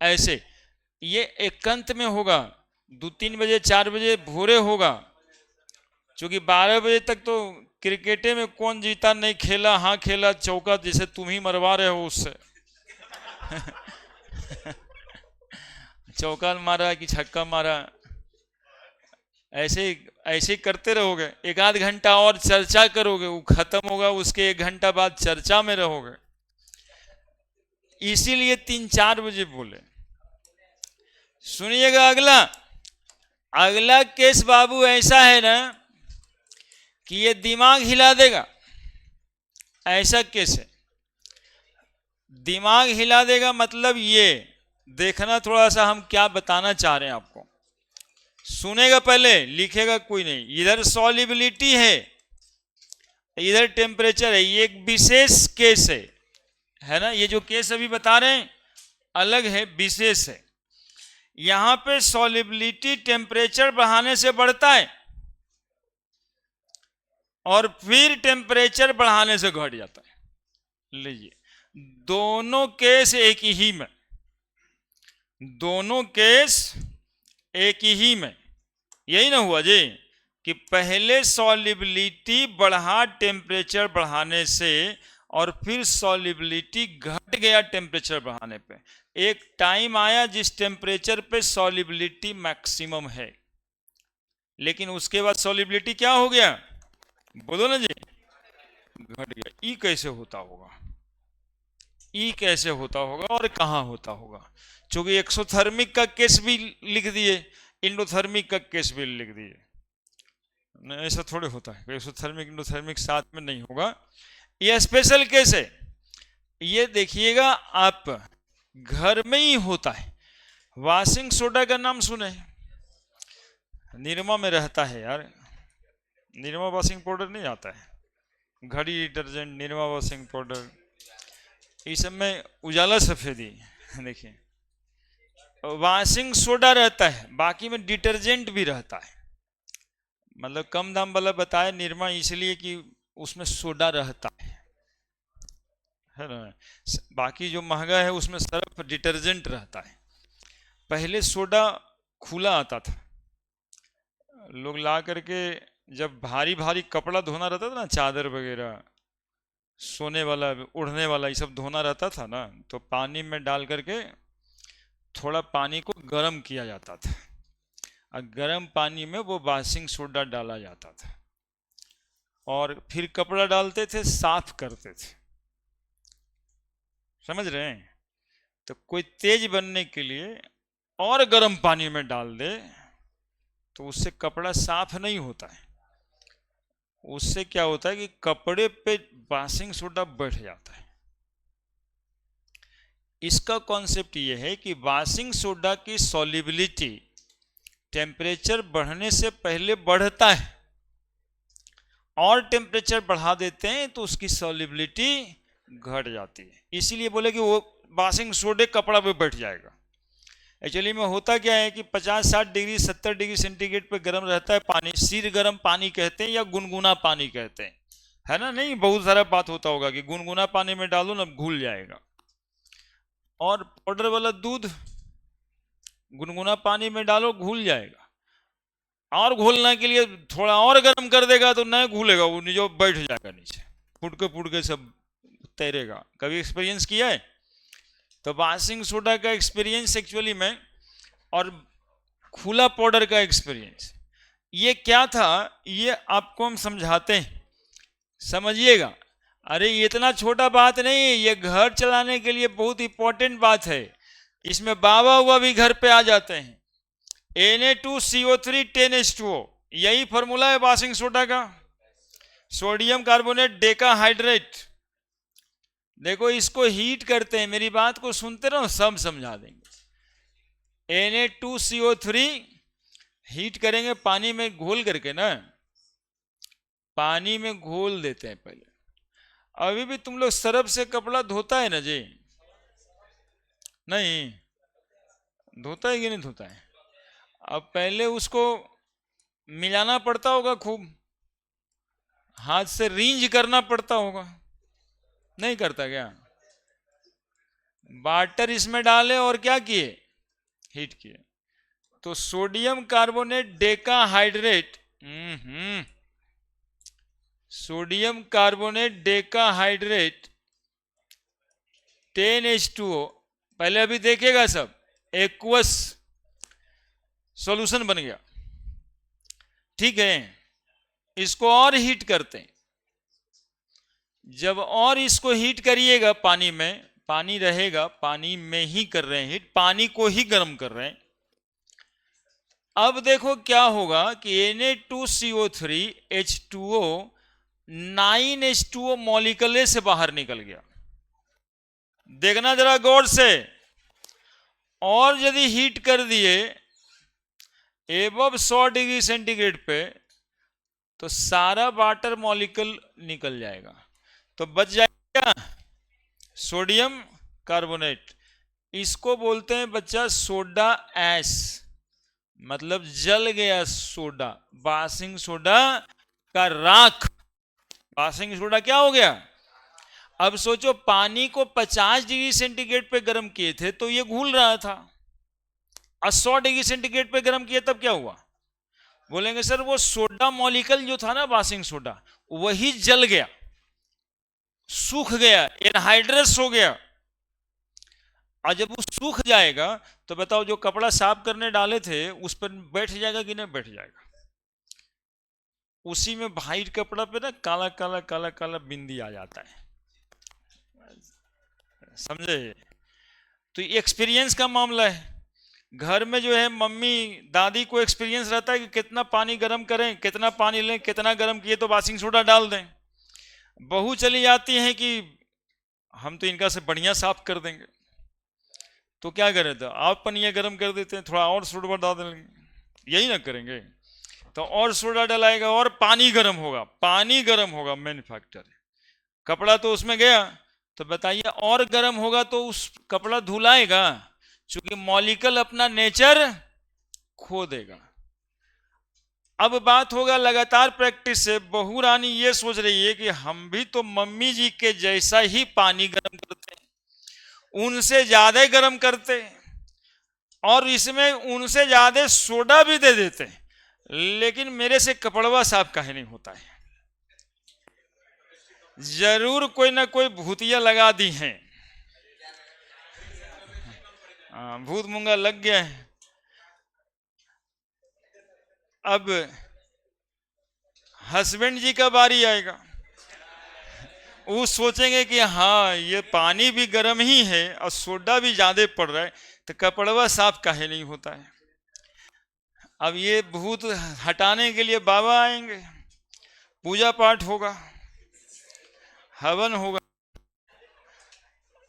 ऐसे ये एकांत में होगा, 2-3 बजे 4 बजे भोरे होगा, क्योंकि 12 बजे तक तो क्रिकेटे में कौन जीता नहीं खेला, हाँ खेला चौका, जैसे तुम ही मरवा रहे हो उससे चौका मारा कि छक्का मारा, ऐसे ऐसे करते रहोगे। 1-आध घंटा और चर्चा करोगे, वो खत्म होगा, उसके 1 घंटा बाद चर्चा में रहोगे। इसीलिए 3-4 बजे बोले। सुनिएगा अगला, अगला केस बाबू ऐसा है ना कि ये दिमाग हिला देगा। ऐसा केस है, दिमाग हिला देगा, मतलब ये देखना थोड़ा सा हम क्या बताना चाह रहे हैं आपको। सुनेगा पहले, लिखेगा कोई नहीं। इधर सॉल्युबिलिटी है, इधर टेम्परेचर है। ये एक विशेष केस है ना। ये जो केस अभी बता रहे हैं अलग है, विशेष है। यहां पे सॉल्युबिलिटी टेम्परेचर बढ़ाने से बढ़ता है और फिर टेम्परेचर बढ़ाने से घट जाता है। लीजिए, दोनों केस एक ही में, दोनों केस एक ही में। यही ना हुआ जी कि पहले सॉल्युबिलिटी बढ़ा टेम्परेचर बढ़ाने से और फिर सॉल्युबिलिटी घट गया टेम्परेचर बढ़ाने पे। एक टाइम आया जिस टेम्परेचर पे सॉल्युबिलिटी मैक्सिमम है, लेकिन उसके बाद सॉल्युबिलिटी क्या हो गया? बोलो ना जी, घट गया। ई कैसे होता होगा? ई कैसे होता होगा और कहां होता होगा? क्योंकि एक्सोथर्मिक का केस भी लिख दिए, इंडोथर्मिक का केस भी लिख दिए। नहीं, ऐसा थोड़े होता है, एक्सोथर्मिक इंडोथर्मिक साथ में नहीं होगा। ये स्पेशल केस है। ये देखिएगा, आप घर में ही होता है। वॉशिंग सोडा का नाम सुने? निरमा में रहता है यार, निरमा वॉशिंग पाउडर नहीं आता है, घड़ी डिटर्जेंट, निरमा वॉशिंग पाउडर, इस सब में उजाला सफेदी। देखिए, वॉशिंग सोडा रहता है, बाकी में डिटर्जेंट भी रहता है। मतलब कम दाम वाला बताए निरमा, इसलिए कि उसमें सोडा रहता है ना। बाकी जो महंगा है उसमें सर्फ डिटर्जेंट रहता है। पहले सोडा खुला आता था, लोग ला करके जब भारी भारी कपड़ा धोना रहता था ना, चादर वगैरह, सोने वाला, उड़ने वाला, ये सब धोना रहता था ना, तो पानी में डाल करके थोड़ा पानी को गर्म किया जाता था और गर्म पानी में वो वॉशिंग सोडा डाला जाता था और फिर कपड़ा डालते थे, साफ करते थे। समझ रहे हैं? तो कोई तेज बनने के लिए और गर्म पानी में डाल दे तो उससे कपड़ा साफ नहीं होता है। उससे क्या होता है कि कपड़े पे वॉशिंग सोडा बैठ जाता है। इसका कॉन्सेप्ट ये है कि वॉशिंग सोडा की सॉल्युबिलिटी टेम्परेचर बढ़ने से पहले बढ़ता है और टेम्परेचर बढ़ा देते हैं तो उसकी सॉल्युबिलिटी घट जाती है। इसीलिए बोले कि वो वॉशिंग सोडे कपड़ा पे बैठ जाएगा। एक्चुअली में होता क्या है कि 50-60 डिग्री 70 डिग्री सेंटीग्रेड पे गर्म रहता है पानी, सिर गर्म पानी कहते हैं या गुनगुना पानी कहते हैं, है ना। नहीं, बहुत सारा बात होता होगा कि गुनगुना पानी में डालो ना घुल जाएगा, और पाउडर वाला दूध गुनगुना पानी में डालो घुल जाएगा, और घुलने के लिए थोड़ा और गर्म कर देगा तो नहीं घुलेगा, वो जो बैठ जाएगा नीचे, फुट के सब तैरेगा। कभी एक्सपीरियंस किया है? तो वॉशिंग सोडा का एक्सपीरियंस एक्चुअली में और खुला पाउडर का एक्सपीरियंस ये क्या था, ये आपको हम समझाते हैं, समझिएगा। अरे ये इतना छोटा बात नहीं है, ये घर चलाने के लिए बहुत इंपॉर्टेंट बात है। इसमें बाबा हुआ भी घर पे आ जाते हैं। Na2CO3 10H2O, यही फॉर्मूला है वॉशिंग सोडा का। सोडियम कार्बोनेट डेकाहाइड्रेट, देखो इसको हीट करते हैं, मेरी बात को सुनते रहो, सब समझा देंगे। Na2CO3 हीट करेंगे पानी में घोल करके ना, पानी में घोल देते हैं पहले। अभी भी तुम लोग सरफ से कपड़ा धोता है ना जी? नहीं धोता है कि नहीं धोता है? अब पहले उसको मिलाना पड़ता होगा खूब, हाथ से रींज करना पड़ता होगा, नहीं करता क्या? वाटर इसमें डाले और क्या किए, हीट किए। तो sodium carbonate decahydrate, sodium carbonate decahydrate 10H2O, पहले अभी देखेगा सब, एक्वस सॉल्यूशन बन गया, ठीक है। इसको और हीट करते हैं, जब और इसको हीट करिएगा पानी में, पानी रहेगा, पानी में ही कर रहे हैं हीट, पानी को ही गर्म कर रहे हैं। अब देखो क्या होगा कि Na2CO3 H2O 9H2O मॉलिक्यूल से बाहर निकल गया। देखना जरा गौर से, और यदि हीट कर दिए एबव 100 डिग्री सेंटीग्रेड पे तो सारा वाटर मॉलिक्यूल निकल जाएगा, तो बच जाएगा सोडियम कार्बोनेट। इसको बोलते हैं बच्चा सोडा ऐश, मतलब जल गया सोडा, बासिंग सोडा का राख। बासिंग सोडा क्या हो गया? अब सोचो पानी को 50 डिग्री सेंटीग्रेड पे गर्म किए थे तो ये घुल रहा था, और 100 डिग्री सेंटीग्रेड पे गर्म किया तब क्या हुआ? बोलेंगे सर वो सोडा मॉलिक्यूल जो था ना बासिंग सोडा, वही जल गया, सूख गया, एनहाइड्रस हो गया। और जब वो सूख जाएगा तो बताओ जो कपड़ा साफ करने डाले थे उस पर बैठ जाएगा कि नहीं बैठ जाएगा? उसी में व्हाइट कपड़ा पे ना काला काला काला काला बिंदी आ जाता है, समझे? तो एक्सपीरियंस का मामला है। घर में जो है मम्मी दादी को एक्सपीरियंस रहता है कि कितना पानी गर्म करें, कितना पानी लें, कितना गर्म किए तो बासिंग सोडा डाल दें। बहू चली जाती है कि हम तो इनका से बढ़िया साफ कर देंगे, तो क्या करें, तो आप पनिया गर्म कर देते हैं, थोड़ा और सोडा डाल देंगे, यही ना करेंगे? तो और सोडा डलाएगा और पानी गर्म होगा, पानी गर्म होगा, मैन्युफैक्चर। कपड़ा तो उसमें गया, तो बताइए और गर्म होगा तो उस कपड़ा धुलाएगा, क्योंकि मॉलिक्यूल अपना नेचर खो देगा। अब बात होगा लगातार प्रैक्टिस से, बहू रानी ये सोच रही है कि हम भी तो मम्मी जी के जैसा ही पानी गर्म करते हैं, उनसे ज्यादा गर्म करते हैं, और इसमें उनसे ज्यादा सोडा भी दे देते हैं, लेकिन मेरे से कपड़वा साफ काहे नहीं होता है? जरूर कोई ना कोई भूतिया लगा दी हैं, भूत मूंगा लग गया है। अब हस्बैंड जी का बारी आएगा, वो सोचेंगे कि हाँ ये पानी भी गर्म ही है और सोडा भी ज्यादा पड़ रहा है, तो कपड़वा साफ काहे नहीं होता है? अब ये भूत हटाने के लिए बाबा आएंगे, पूजा पाठ होगा, हवन होगा।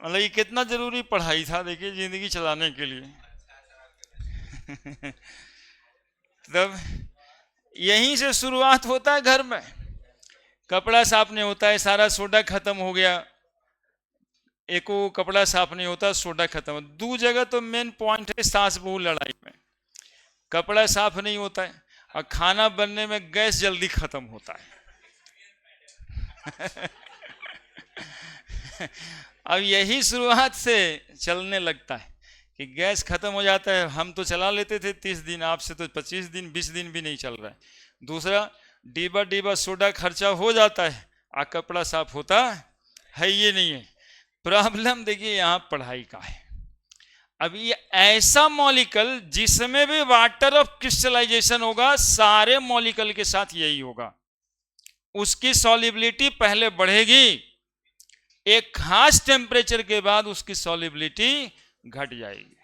मतलब ये कितना जरूरी पढ़ाई था, देखिए, जिंदगी चलाने के लिए। तब यहीं से शुरुआत होता है घर में, कपड़ा साफ नहीं होता है, सारा सोडा खत्म हो गया, एको कपड़ा साफ नहीं होता, सोडा खत्म। दो जगह तो मेन पॉइंट है सास बहू लड़ाई में, कपड़ा साफ नहीं होता है और खाना बनने में गैस जल्दी खत्म होता है। अब यही शुरुआत से चलने लगता है कि गैस खत्म हो जाता है। हम तो चला लेते थे 30 दिन, आपसे तो 25 दिन 20 दिन भी नहीं चल रहा है। दूसरा, डिब्बा डिब्बा सोडा खर्चा हो जाता है, आ कपड़ा साफ होता है ये नहीं है। प्रॉब्लम देखिए यहाँ पढ़ाई का है। अब ये ऐसा मॉलिक्यूल जिसमें भी वाटर ऑफ क्रिस्टलाइजेशन होगा, सारे मॉलिक्यूल के साथ यही होगा, उसकी सॉल्युबिलिटी पहले बढ़ेगी, एक खास टेम्परेचर के बाद उसकी सॉल्युबिलिटी घट जाएगी,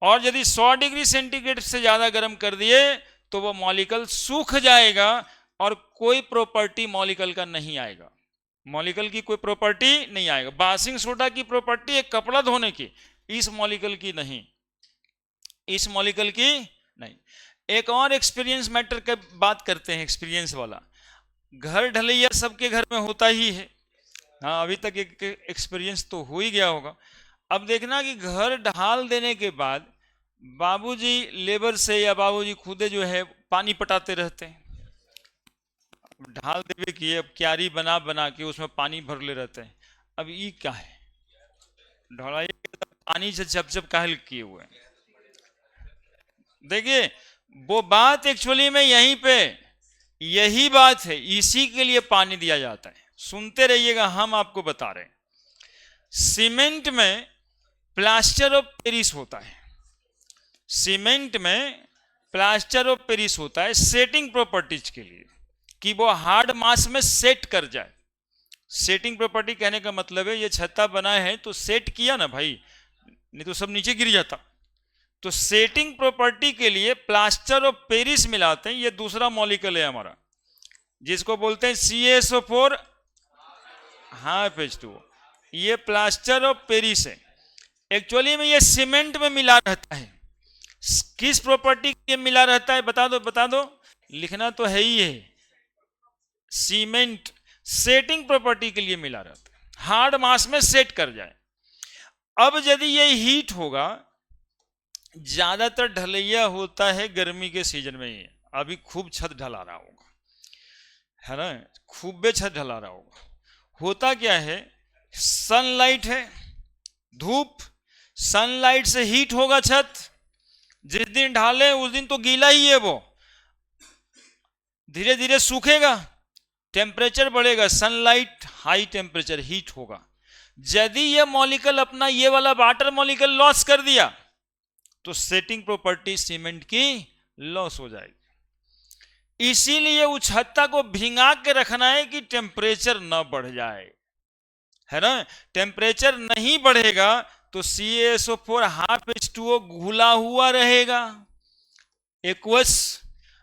और यदि 100 डिग्री सेंटीग्रेड से ज्यादा गर्म कर दिए तो वो मॉलिक्यूल सूख जाएगा और कोई प्रॉपर्टी मॉलिक्यूल का नहीं आएगा, मॉलिक्यूल की कोई प्रॉपर्टी नहीं आएगा। बासिंग सोडा की प्रॉपर्टी है कपड़ा धोने की, इस मॉलिक्यूल की नहीं, इस मॉलिक्यूल की नहीं। एक और एक्सपीरियंस मैटर की बात करते हैं, एक्सपीरियंस वाला। घर ढलैया सबके घर में होता ही है, हाँ अभी तक एक एक्सपीरियंस तो हो ही गया होगा। अब देखना कि घर ढाल देने के बाद बाबूजी लेबर से या बाबूजी खुदे जो है पानी पटाते रहते हैं, ढाल देवे कि अब क्यारी बना बना के उसमें पानी भर ले रहते हैं। अब ये क्या है, ढलाई पानी से जब जब काहल किए हुए हैं। देखिए वो बात एक्चुअली में यहीं पे यही बात है, इसी के लिए पानी दिया जाता है। सुनते रहिएगा, हम आपको बता रहे हैं। सीमेंट में प्लास्टर ऑफ पेरिस होता है, सीमेंट में प्लास्टर ऑफ पेरिस होता है सेटिंग प्रॉपर्टीज के लिए, कि वो हार्ड मास में सेट कर जाए। सेटिंग प्रॉपर्टी कहने का मतलब है ये छत्ता बना है तो सेट किया ना भाई, नहीं तो सब नीचे गिर जाता। तो सेटिंग प्रॉपर्टी के लिए प्लास्टर ऑफ पेरिस मिलाते हैं। ये दूसरा मॉलिक्यूल है हमारा, जिसको बोलते हैं CaSO4 हाफ H2O। ये प्लास्टर ऑफ पेरिस है। एक्चुअली में ये सीमेंट में मिला रहता है। किस प्रॉपर्टी के मिला रहता है बता दो, बता दो, लिखना तो है ही है। सीमेंट सेटिंग प्रॉपर्टी के लिए मिला रहता है, हार्ड मास में सेट कर जाए। अब यदि ये हीट होगा, ज्यादातर ढलैया होता है गर्मी के सीजन में ही। अभी खूब छत ढला रहा होगा, है ना, खूब बे छत ढला रहा होगा। होता क्या है, सनलाइट है, धूप, सनलाइट से हीट होगा छत। जिस दिन ढाले उस दिन तो गीला ही है, वो धीरे धीरे सूखेगा, टेम्परेचर बढ़ेगा, सनलाइट हाई टेम्परेचर हीट होगा। यदि ये मॉलिक्यूल अपना ये वाला वाटर मॉलिक्यूल लॉस कर दिया तो सेटिंग प्रॉपर्टी सीमेंट की लॉस हो जाएगी। इसीलिए उस छत्ता को भिंगा के रखना है कि टेम्परेचर ना बढ़ जाए, है ना। टेम्परेचर नहीं बढ़ेगा तो CaSO4 हाफ H2O घुला हुआ रहेगा एक्वस।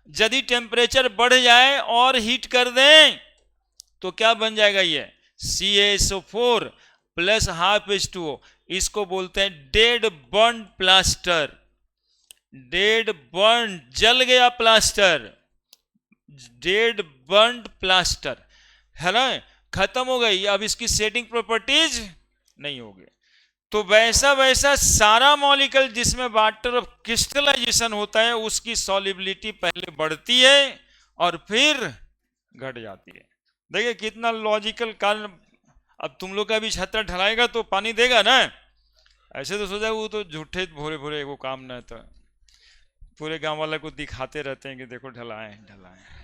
यदि टेम्परेचर बढ़ जाए और हीट कर दें तो क्या बन जाएगा, ये CaSO4 प्लस हाफ H2O। इसको बोलते हैं dead burn plaster. Dead burn, जल गया प्लास्टर, डेड बर्न प्लास्टर, है ना, खत्म हो गई। अब इसकी सेटिंग प्रॉपर्टीज नहीं होगी। तो वैसा वैसा सारा मॉलिक्यूल जिसमें वाटर ऑफ क्रिस्टलाइजेशन होता है उसकी सॉल्युबिलिटी पहले बढ़ती है और फिर घट जाती है। देखिए कितना लॉजिकल कारण। अब तुम लोग का भी छत्ता ढलाएगा तो पानी देगा ना, ऐसे तो सोचा वो तो झूठे भोरे भोरे वो काम ना, तो पूरे गांव वाले को दिखाते रहते हैं कि देखो ढलाए ढलाए।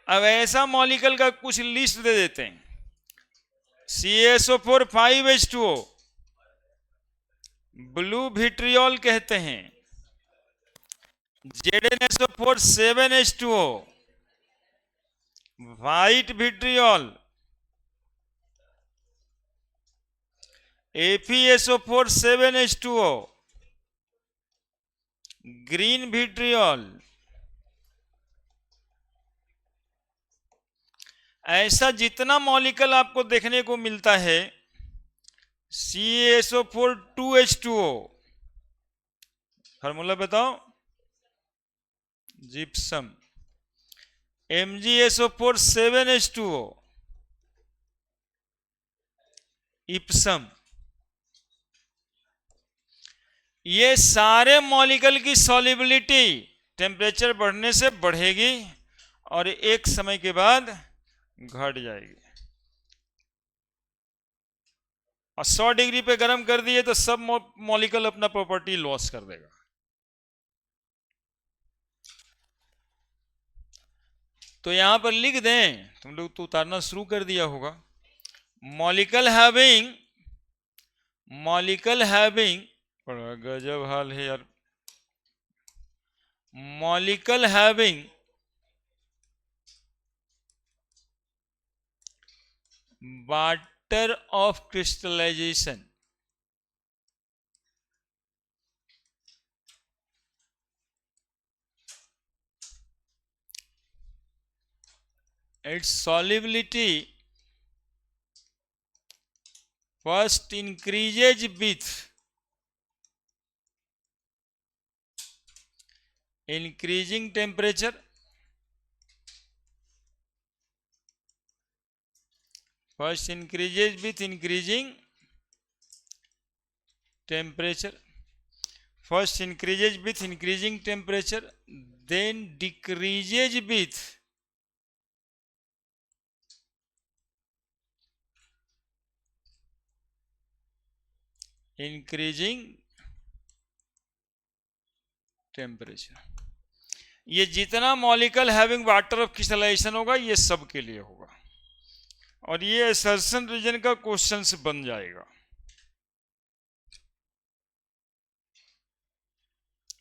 अब ऐसा मॉलिक्यूल का कुछ लिस्ट दे देते हैं। CaSO4 5H2O, ब्लू विट्रियोल कहते हैं। ZnSO4 7H2O, white vitriol. FeSO4 7H2O, green vitriol. ऐसा जितना मॉलिक्यूल आपको देखने को मिलता है, CaSO4 2H2O, फार्मूला बताओ, जिप्सम। MgSO4 7H2O, Epson. ये सारे मॉलिक्यूल की सॉल्युबिलिटी टेम्परेचर बढ़ने से बढ़ेगी और एक समय के बाद घट जाएगी। और 100 डिग्री पे गर्म कर दिए तो सब मॉलिक्यूल अपना प्रॉपर्टी लॉस कर देगा। तो यहां पर लिख दें, तुम लोग तो उतारना शुरू कर दिया होगा। मॉलिक्यूल हैविंग बड़ा गजब हाल है यार। Molecule having water of crystallization, its solubility first increases with increasing temperature, first increases with increasing temperature. First increases with increasing temperature, then decreases with increasing temperature. ये जितना molecule having water of crystallization होगा ये सब के लिए होगा, और ये असर्शन रीजन का क्वेश्चन बन जाएगा।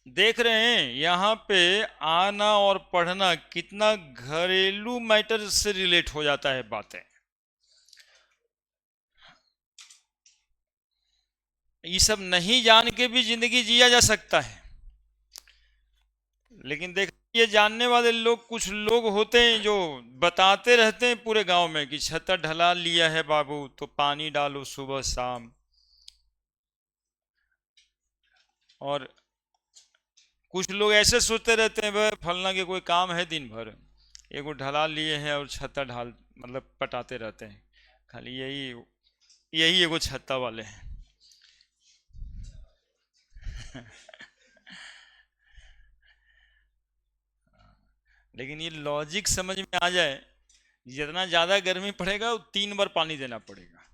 देख रहे हैं यहां पे आना और पढ़ना कितना घरेलू मैटर से रिलेट हो जाता है बातें। ये सब नहीं जान के भी जिंदगी जिया जा सकता है, लेकिन देख ये जानने वाले लोग कुछ लोग होते हैं जो बताते रहते हैं पूरे गांव में कि छत ढला लिया है बाबू तो पानी डालो सुबह शाम, और कुछ लोग ऐसे सोचते रहते हैं वह फलना के कोई काम है दिन भर, एगो ढला लिए हैं और छत्ता ढाल मतलब पटाते रहते हैं, खाली यही एगो छत्ता वाले हैं। लेकिन ये लॉजिक समझ में आ जाए, जितना ज़्यादा गर्मी पड़ेगा 3 बार पानी देना पड़ेगा।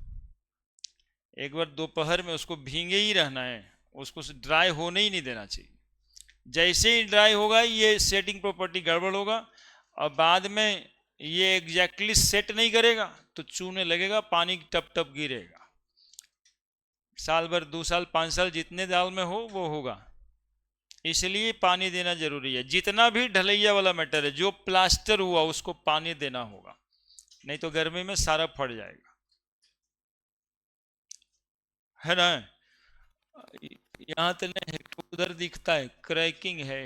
एक बार दोपहर में उसको भींगे ही रहना है, उसको ड्राई होने ही नहीं देना चाहिए। जैसे ही ड्राई होगा ये सेटिंग प्रॉपर्टी गड़बड़ होगा, और बाद में ये एग्जैक्टली सेट नहीं करेगा तो चूने लगेगा, पानी टप टप गिरेगा। साल भर 2 साल 5 साल जितने दाल में हो वो होगा, इसलिए पानी देना जरूरी है। जितना भी ढलैया वाला मैटर है, जो प्लास्टर हुआ उसको पानी देना होगा, नहीं तो गर्मी में सारा फट जाएगा, है ना। यहाँ तो नहीं, उधर दिखता है क्रैकिंग है,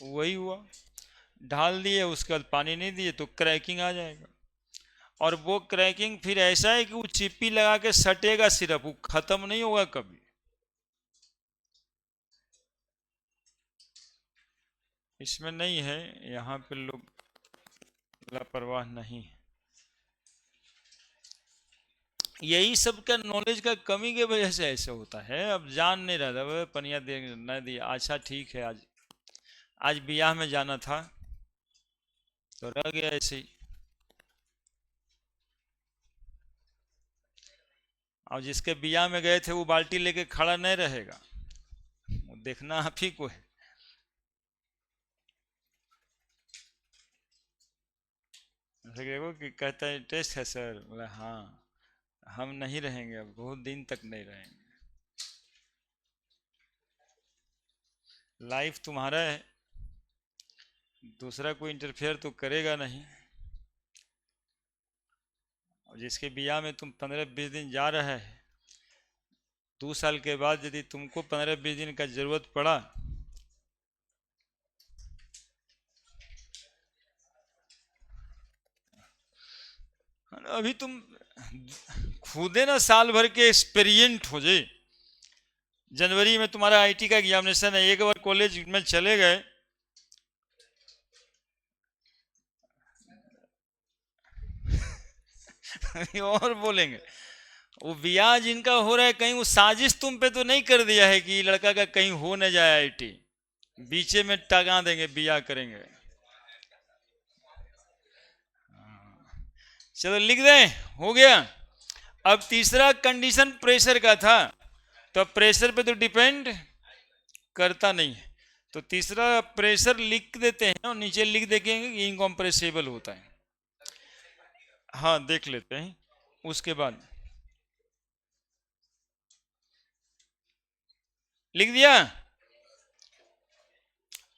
वही हुआ, ढाल दिए उसके बाद पानी नहीं दिए तो क्रैकिंग आ जाएगा। और वो क्रैकिंग फिर ऐसा है कि वो चिप्पी लगा के सटेगा सिर्फ, वो खत्म नहीं होगा कभी। इसमें नहीं है, यहाँ पे लोग लापरवाह नहीं है। यही सब का नॉलेज का कमी के वजह से ऐसे होता है। अब जान नहीं रहा था वह पनिया दे न दिया, अच्छा ठीक है आज बियाह में जाना था तो रह गया ऐसे ही। और जिसके बियाह में गए थे वो बाल्टी लेके खड़ा नहीं रहेगा, वो देखना आप ही को है। देखो कि कहता है टेस्ट है सर, बोला हाँ हम नहीं रहेंगे, अब बहुत दिन तक नहीं रहेंगे। लाइफ तुम्हारा है, दूसरा कोई इंटरफेयर तो करेगा नहीं। और जिसके बियाह में तुम 15-20 दिन जा रहे है, 2 साल के बाद यदि तुमको 15-20 दिन का जरूरत पड़ा, अभी तुम खुदे ना साल भर के एक्सपीरियंट हो जाए। जनवरी में तुम्हारा आईटी का एग्जामिनेशन है, एक बार कॉलेज में चले गए, और बोलेंगे वो ब्याह जिनका हो रहा है कहीं वो साजिश तुम पे तो नहीं कर दिया है कि लड़का का कहीं हो न जाए आईटी, बीचे में टगा देंगे ब्याह करेंगे। चलो लिख दें, हो गया। अब तीसरा कंडीशन प्रेशर का था, तो प्रेशर पे तो डिपेंड करता नहीं है, तो तीसरा प्रेशर लिख देते हैं और नीचे लिख देंगे कि इनकॉम्प्रेसिबल होता है। हाँ देख लेते हैं। उसके बाद लिख दिया,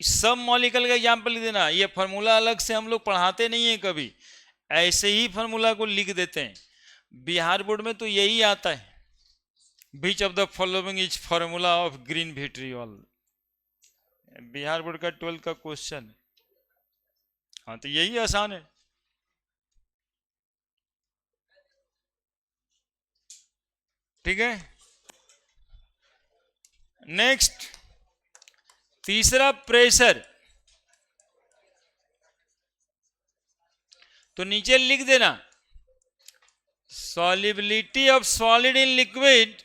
सब मॉलिक्यूल का एग्जाम्पल लिख देना। ये फार्मूला अलग से हम लोग पढ़ाते नहीं है कभी, ऐसे ही फार्मूला को लिख देते हैं। बिहार बोर्ड में तो यही आता है, which of the following is formula of green vitriol, Bihar board का 12 का क्वेश्चन। हाँ तो यही आसान है। ठीक है, नेक्स्ट तीसरा प्रेशर, तो नीचे लिख देना solubility of solid in liquid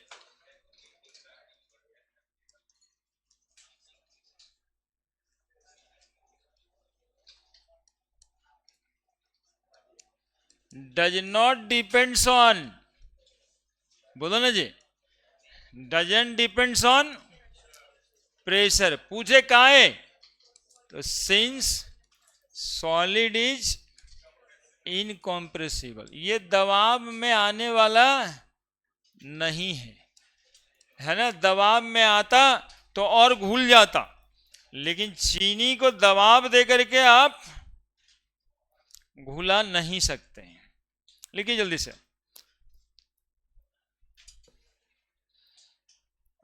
does not depends on, बोलो ना जी, डजंट डिपेंड्स ऑन प्रेशर। पूछे कहाँ है, तो सिंस सॉलिड इज इनकॉम्प्रेसिबल, ये दबाव में आने वाला नहीं है ना। दबाव में आता तो और घुल जाता, लेकिन चीनी को दबाव दे करके आप घुला नहीं सकते हैं। लिखिए जल्दी से।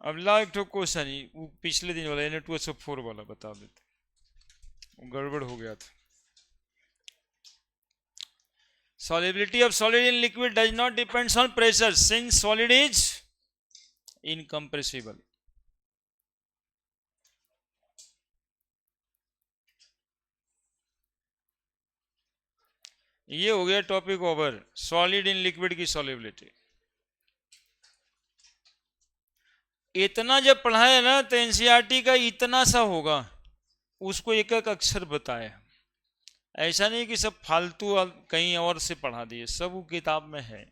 अब ला एक तो क्वेश्चन ही वो पिछले दिन वाला Na2SO4 वाला बता देते, वो गड़बड़ हो गया था। Solubility of solid in liquid does not depends on pressure since solid is incompressible. ये हो गया topic over, solid in liquid की सॉल्युबिलिटी। इतना जब पढ़ा है ना तो एनसीईआरटी का इतना सा होगा, उसको एक एक अक्षर बताया। ऐसा नहीं कि सब फालतू कहीं और से पढ़ा दिए, सब वो किताब में है।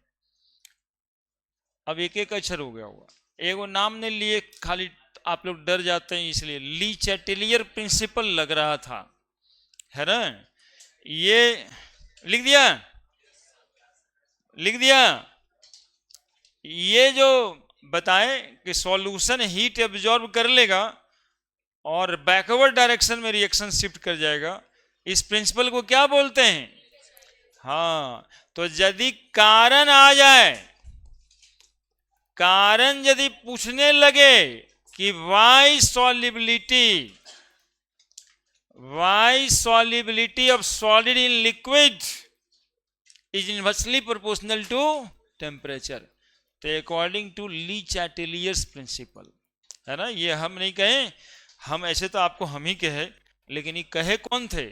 अब एक एक अक्षर हो गया होगा। एगो नाम ने लिए खाली आप लोग डर जाते हैं, इसलिए ली चैटेलियर प्रिंसिपल लग रहा था, है ना। ये लिख दिया, लिख दिया। ये जो बताएं कि सॉल्यूशन हीट एब्जॉर्ब कर लेगा और बैकवर्ड डायरेक्शन में रिएक्शन शिफ्ट कर जाएगा, इस प्रिंसिपल को क्या बोलते हैं। हाँ, तो यदि कारण आ जाए, कारण यदि पूछने लगे कि why solubility of solid in liquid is inversely proportional to temperature, तो according to Le Chatelier's principle, है ना। ये हम नहीं कहे, हम ऐसे तो आपको हम ही कहे, लेकिन ये कहे कौन थे,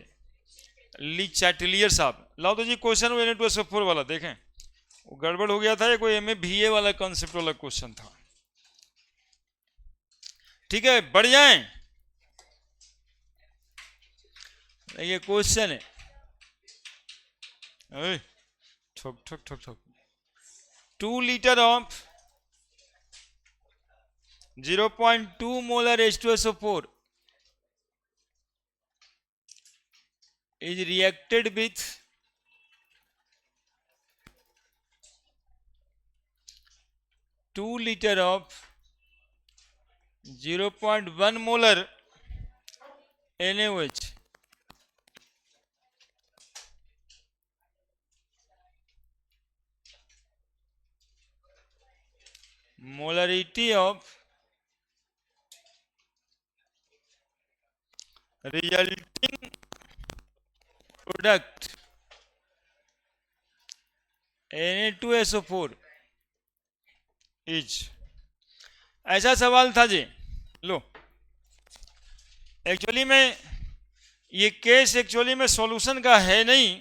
ली चैटेलियर साहब। लाओ तो जी क्वेश्चन Na2SO4 वाला देखें, वो गड़बड़ हो गया था, ये कोई MA BA वाला कॉन्सेप्ट वाला क्वेश्चन था। ठीक है, बढ़ जाएं। ये क्वेश्चन है, ठोक ठोक ठोक ठोक। 2 litre of 0.2 molar H2SO4 is reacted with 2 liter of 0.1 molar NaOH. Molarity of resulting product Na2SO4 is, ऐसा सवाल था जी। लो, एक्चुअली में ये केस एक्चुअली में सॉल्यूशन का है नहीं,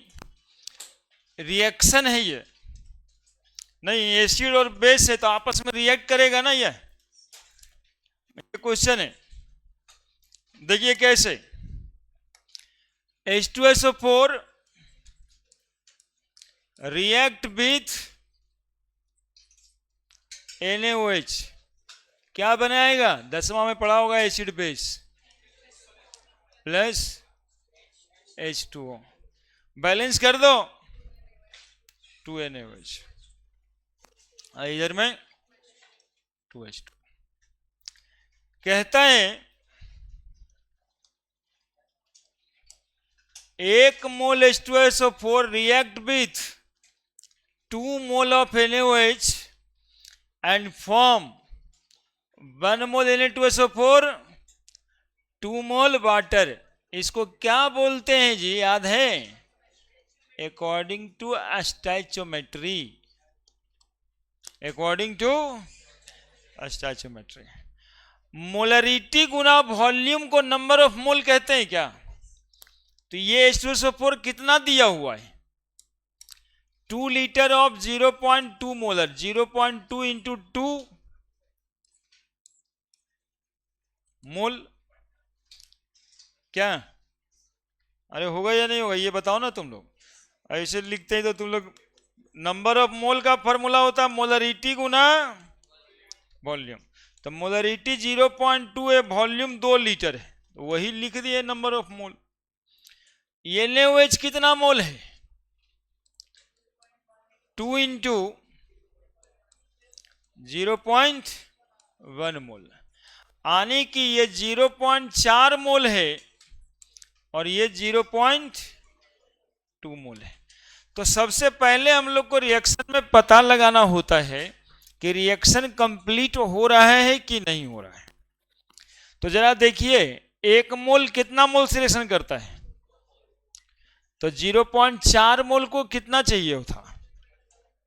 रिएक्शन है ये। नहीं, एसिड और बेस है तो आपस में रिएक्ट करेगा ना, ये क्वेश्चन है। देखिए कैसे, H2SO4 रिएक्ट विथ NaOH, क्या बनाएगा, 10वां में पढ़ा होगा, acid base plus H2O, balance कर दो 2NaOH, इधर में 2H2। कहता है 1 mole H2SO4 react with 2 mole of NaOH and form 1 mole Na2SO4 2 mole water. इसको क्या बोलते हैं जी, याद है, according to stoichiometry, according to stoichiometry. Molarity गुना वॉल्यूम को नंबर ऑफ मोल कहते हैं क्या, तो ये H2SO4 कितना दिया हुआ है, 2 लीटर ऑफ 0.2 मोलर, 0.2 इंटू 2 मोल, क्या, अरे होगा या नहीं होगा ये बताओ ना तुम लोग। ऐसे लिखते हैं तो तुम लोग नंबर ऑफ मोल का फॉर्मूला होता है मोलरिटी गुना वॉल्यूम। तो मोलरिटी 0.2 है, वॉल्यूम 2 लीटर है, तो वही लिख दिए नंबर ऑफ मोल। NaOH कितना मोल है? 2 इंटू 0.1 मोल, यानी कि ये 0.4 मोल है और ये 0.2 मोल है। तो सबसे पहले हम लोग को रिएक्शन में पता लगाना होता है कि रिएक्शन कंप्लीट हो रहा है कि नहीं हो रहा है। तो जरा देखिए, 1 मोल कितना मोल से रिएक्शन करता है? तो 0.4 मोल को कितना चाहिए था?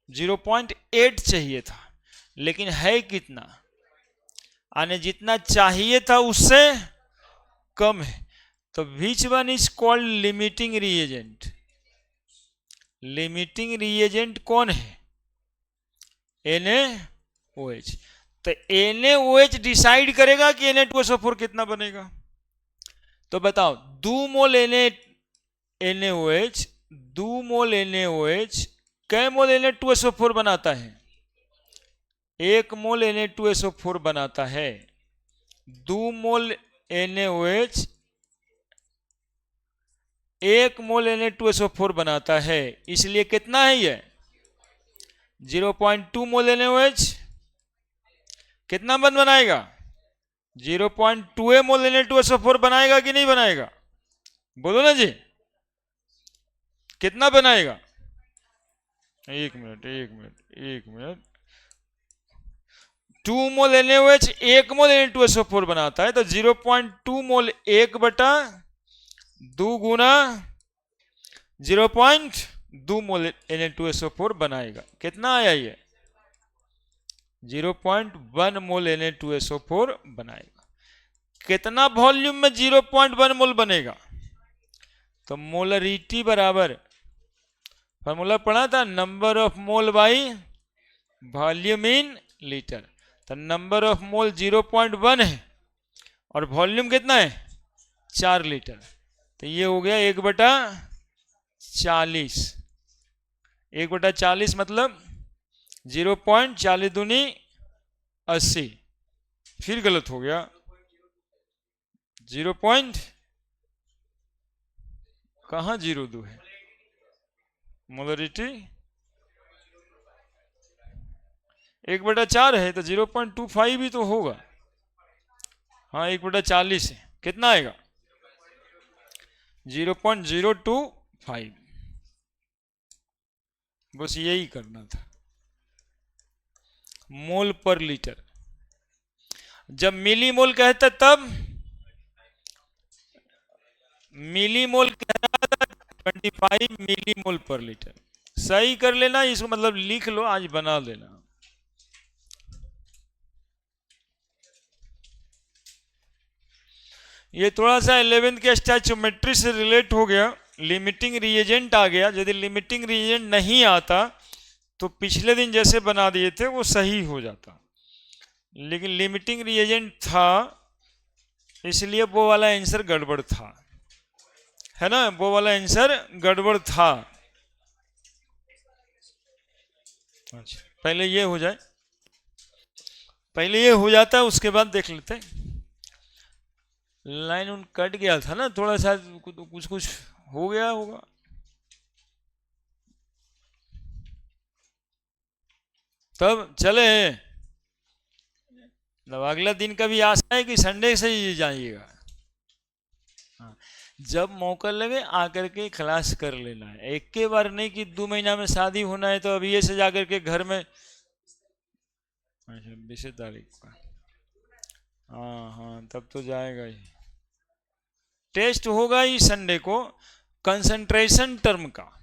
0.8 चाहिए था, लेकिन है कितना? यानी जितना चाहिए था उससे कम है। तो which one is called limiting reagent? Limiting reagent कौन है? NaOH। तो NaOH डिसाइड करेगा कि Na2SO4 कितना बनेगा। तो बताओ, 2 मोल NaOH, 2 मोल NaOH कै मोल Na2SO4 बनाता है? 1 मोल Na2SO4 बनाता है। 2 मोल NaOH 1 मोल Na2SO4 बनाता है, इसलिए कितना है ये? 0.2 मोल NaOH कितना बनाएगा? 0.2 मोल Na2SO4 बनाएगा कि नहीं बनाएगा? बोलो ना जी, कितना बनाएगा? एक मिनट। 2 मोल NaOH 1 मोल Na2SO4 बनाता है, तो 0.2 मोल 1/2 गुना 0.2 मोल Na2SO4 बनाएगा। कितना आया ये? 0.1 मोल Na2SO4 बनाएगा। कितना वॉल्यूम में 0.1 मोल बनेगा? तो मोलरिटी बराबर, फॉर्मूला पढ़ा था, number of mole by volume in litre. तो नंबर ऑफ मोल 0.1 है और वॉल्यूम कितना है? 4 लीटर। तो ये हो गया 1/40। 1/40 मतलब 0.40 दूनी 80। फिर गलत हो गया, 0. कहाँ 0.2 है? मोलरिटी 1/4 है, तो 0.25 भी तो होगा। हाँ, 1/40 है, कितना आएगा? 0.025। बस यही करना था। मोल पर लीटर, जब मिलीमोल कहता तब मिलीमोल कह रहा था, 25 मिलीमोल पर लीटर। सही कर लेना, इसको मतलब लिख लो, आज बना लेना। ये थोड़ा सा 11th के स्टैचोमेट्री से रिलेट हो गया। लिमिटिंग रिएजेंट आ गया। यदि लिमिटिंग रिएजेंट नहीं आता तो पिछले दिन जैसे बना दिए थे वो सही हो जाता, लेकिन लिमिटिंग रिएजेंट था, इसलिए वो वाला आंसर गड़बड़ था, है ना? वो वाला आंसर गड़बड़ था। अच्छा, पहले ये हो जाए, पहले ये हो जाता है, उसके बाद देख लेते हैं। लाइन उन कट गया था ना थोड़ा सा, कुछ हो गया होगा। तब चले, मतलब अगला दिन का भी आशा है कि संडे से ही जाइएगा। हाँ, जब मौका लगे आकर के क्लास कर लेना है, एक के बार नहीं कि 2 महीना में शादी होना है तो अभी से जाकर के घर में। अच्छा, 20 तारीख का, हाँ तब तो जाएगा ही। टेस्ट होगा ही संडे को, कंसंट्रेशन टर्म का।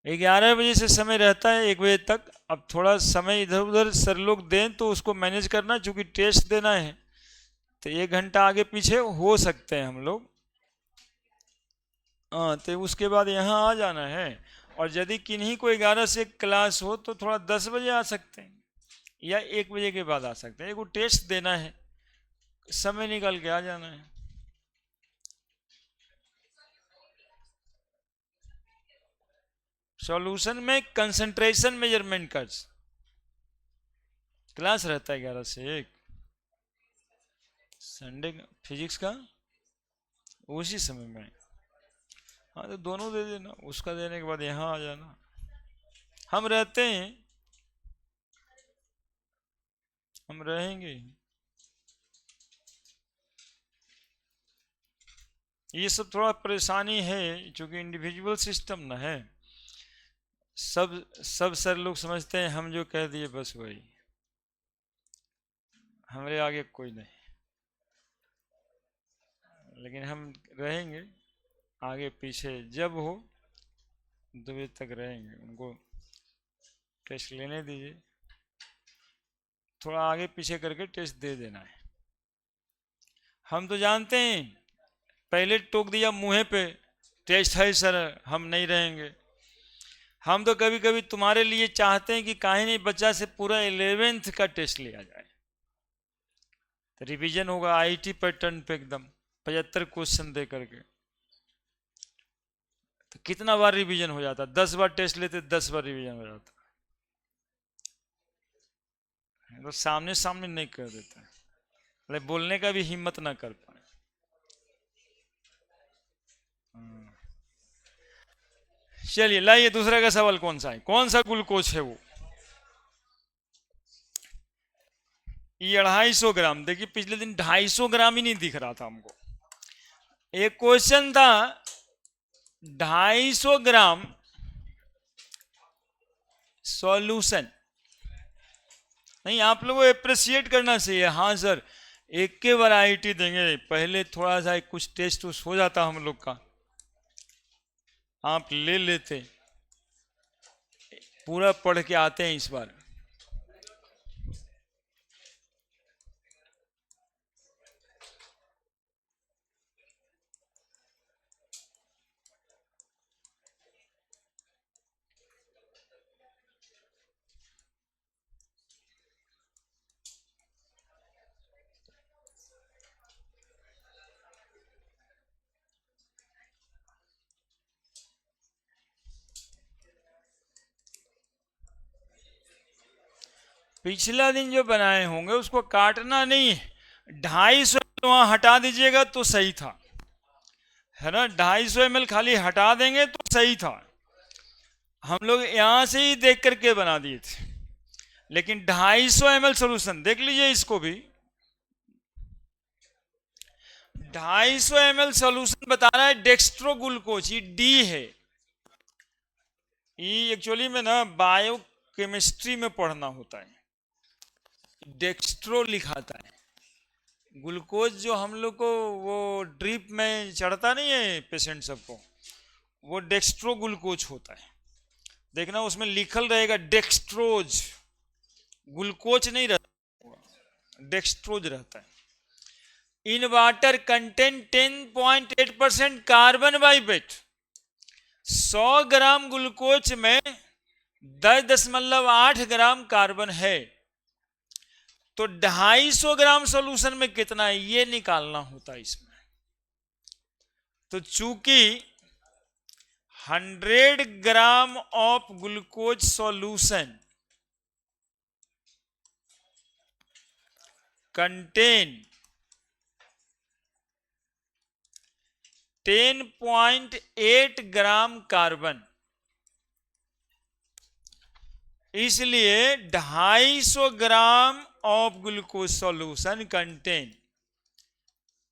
11 बजे से समय रहता है 1 बजे तक। अब थोड़ा समय इधर उधर सर लोग दें तो उसको मैनेज करना, चूंकि टेस्ट देना है तो 1 घंटा आगे पीछे हो सकते हैं हम लोग। हाँ, तो उसके बाद यहाँ आ जाना है। और यदि किन्हीं को 11 से क्लास हो तो थोड़ा 10 बजे आ सकते हैं या 1 बजे के बाद आ सकते हैं। एक टेस्ट देना है, समय निकाल के आ जाना है। सॉल्यूशन में कंसंट्रेशन मेजरमेंट का क्लास रहता है 11 से 1 संडे का फिजिक्स का उसी समय में। हाँ तो दोनों दे देना, उसका देने के बाद यहाँ आ जाना। हम रहते हैं, हम रहेंगे। ये सब थोड़ा परेशानी है क्योंकि इंडिविजुअल सिस्टम ना है। सब सर लोग समझते हैं हम जो कह दिए बस वही, हमारे आगे कोई नहीं। लेकिन हम रहेंगे आगे पीछे, जब हो 2 बजे तक रहेंगे। उनको टेस्ट लेने दीजिए, थोड़ा आगे पीछे करके टेस्ट दे देना है। हम तो जानते हैं, पहले टोक दिया मुँह पे टेस्ट है सर, हम नहीं रहेंगे। हम तो कभी कभी तुम्हारे लिए चाहते हैं कि काहे नहीं बच्चा से पूरा 11th का टेस्ट लिया जाए, तो रिवीजन होगा आईटी पैटर्न पे एकदम 75 क्वेश्चन दे करके। तो कितना बार रिवीजन हो जाता, 10 बार टेस्ट लेते 10 बार रिवीजन हो जाता। तो सामने सामने नहीं कर देता, मतलब बोलने का भी हिम्मत ना कर पाए। चलिए लाइए दूसरा का सवाल कौन सा है, कौन सा ग्लूकोज है वो। ये 250 ग्राम, देखिए पिछले दिन 250 ग्राम ही नहीं दिख रहा था हमको। एक क्वेश्चन था 250 ग्राम सॉल्यूशन। नहीं, आप लोगों को अप्रिशिएट करना चाहिए। हाँ सर, एक के वैरायटी देंगे, पहले थोड़ा सा कुछ टेस्ट हो जाता हम लोग का, आप ले लेते। पूरा पढ़ के आते हैं इस बार। पिछला दिन जो बनाए होंगे उसको काटना नहीं है, 250 वहां हटा दीजिएगा तो सही था, है ना। 250 ml खाली हटा देंगे तो सही था। हम लोग यहां से ही देख करके बना दिए थे। लेकिन 250 ml सोल्यूशन देख लीजिए, इसको भी 250 ml सोल्यूशन बता रहा है डेक्स्ट्रो ग्लूकोज, ये डी है। ये एक्चुअली में ना बायो केमिस्ट्री में पढ़ना होता है, डेक्स्ट्रो लिखाता है। ग्लूकोज जो हम लोग को वो ड्रिप में चढ़ता नहीं है पेशेंट सबको, वो डेक्स्ट्रो ग्लूकोज होता है। देखना उसमें लिखल रहेगा डेक्स्ट्रोज, ग्लूकोज नहीं रहता, डेक्स्ट्रोज रहता है। In water content 10.8% carbon by wait. 100 gram glucose में 10.8 ग्राम कार्बन है, तो 250 ग्राम सॉल्यूशन में कितना है ये निकालना होता है इसमें। तो चूंकि 100 gram of glucose solution contain 10.8 gram carbon, इसलिए 250 gram of glucose solution contain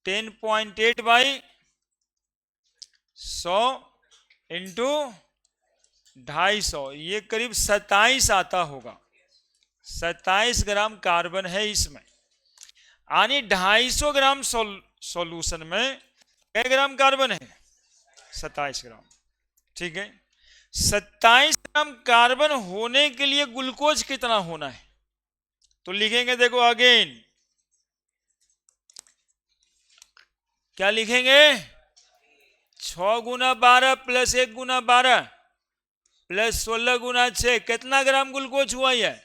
10.8 by 100 into 250, ये करीब 27 आता होगा। 27 ग्राम कार्बन है इसमें, यानी 250 ग्राम सॉल्यूशन में कितने ग्राम कार्बन है, 27 ग्राम। ठीक है, 27 ग्राम कार्बन होने के लिए ग्लूकोज कितना होना है, तो लिखेंगे देखो अगेन, क्या लिखेंगे, 6 गुना 12 प्लस 1 गुना 12 प्लस 16 गुना 6, कितना ग्राम ग्लूकोज हुआ है,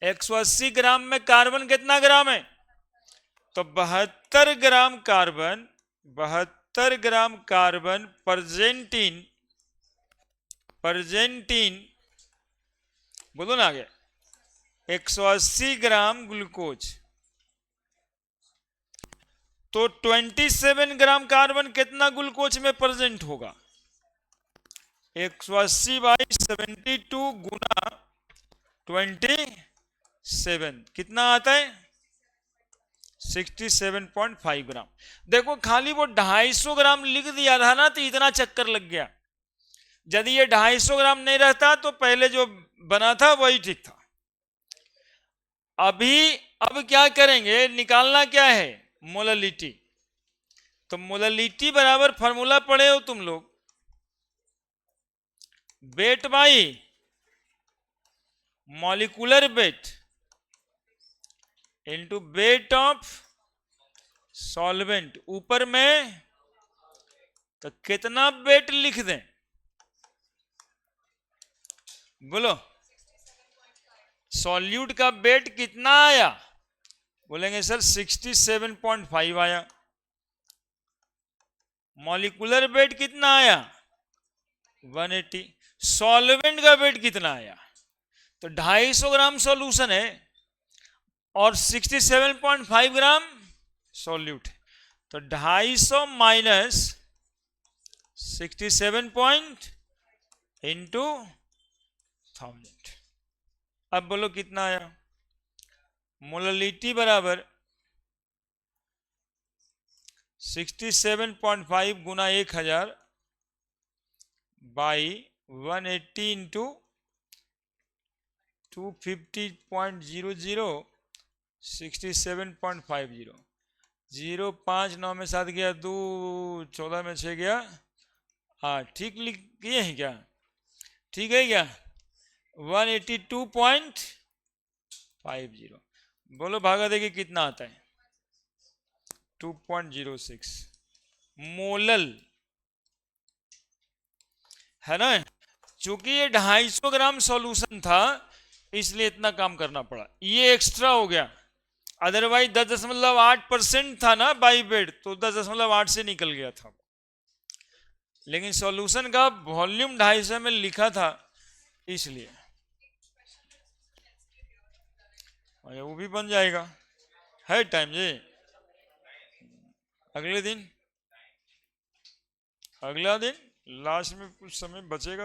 180 ग्राम में कार्बन कितना ग्राम है, तो 72 gram carbon present present in, बोलो ना आगे, 180 ग्राम ग्लूकोज, तो 27 ग्राम कार्बन कितना ग्लूकोज में प्रेजेंट होगा? 180 बाई 72 गुना 27 कितना आता है? 67.5 ग्राम। देखो खाली वो 250 ग्राम लिख दिया था ना, तो इतना चक्कर लग गया। यदि ये 250 ग्राम नहीं रहता तो पहले जो बना था वही ठीक था। अब क्या करेंगे, निकालना क्या है? मोललिटी। तो मोललिटी बराबर फॉर्मूला पढ़े हो तुम लोग, weight by molecular weight into weight of solvent. ऊपर में तो कितना वेट लिख दें? बोलो, सॉल्यूट का वेट कितना आया? बोलेंगे सर 67.5 आया। मॉलिक्यूलर वेट कितना आया? 180। सॉल्वेंट का वेट कितना आया? तो 250 ग्राम सॉल्यूशन है और 67.5 ग्राम सॉल्यूट है, तो 250 माइनस 67 पॉइंट इंटू 1000। अब बोलो कितना आया? मोललिटी बराबर 67.5 गुना 1000 बाई 180 इंटू 250.00 67.50। 0 5 9 में 7 गया, 2 14 में 6 गया 8। ठीक लिख किए हैं क्या? ठीक है क्या? 182.50। बोलो भागा देखिए कितना आता है? 2.06 मोलल, है ना। चूंकि ये 250 ग्राम सॉल्यूशन था इसलिए इतना काम करना पड़ा, ये एक्स्ट्रा हो गया। अदरवाइज 10.8% था ना बाई वेट, तो 10.8 से निकल गया था। लेकिन सॉल्यूशन का वॉल्यूम 250 में लिखा था इसलिए वो भी बन जाएगा, है टाइम जी। अगला दिन लास्ट में कुछ समय बचेगा।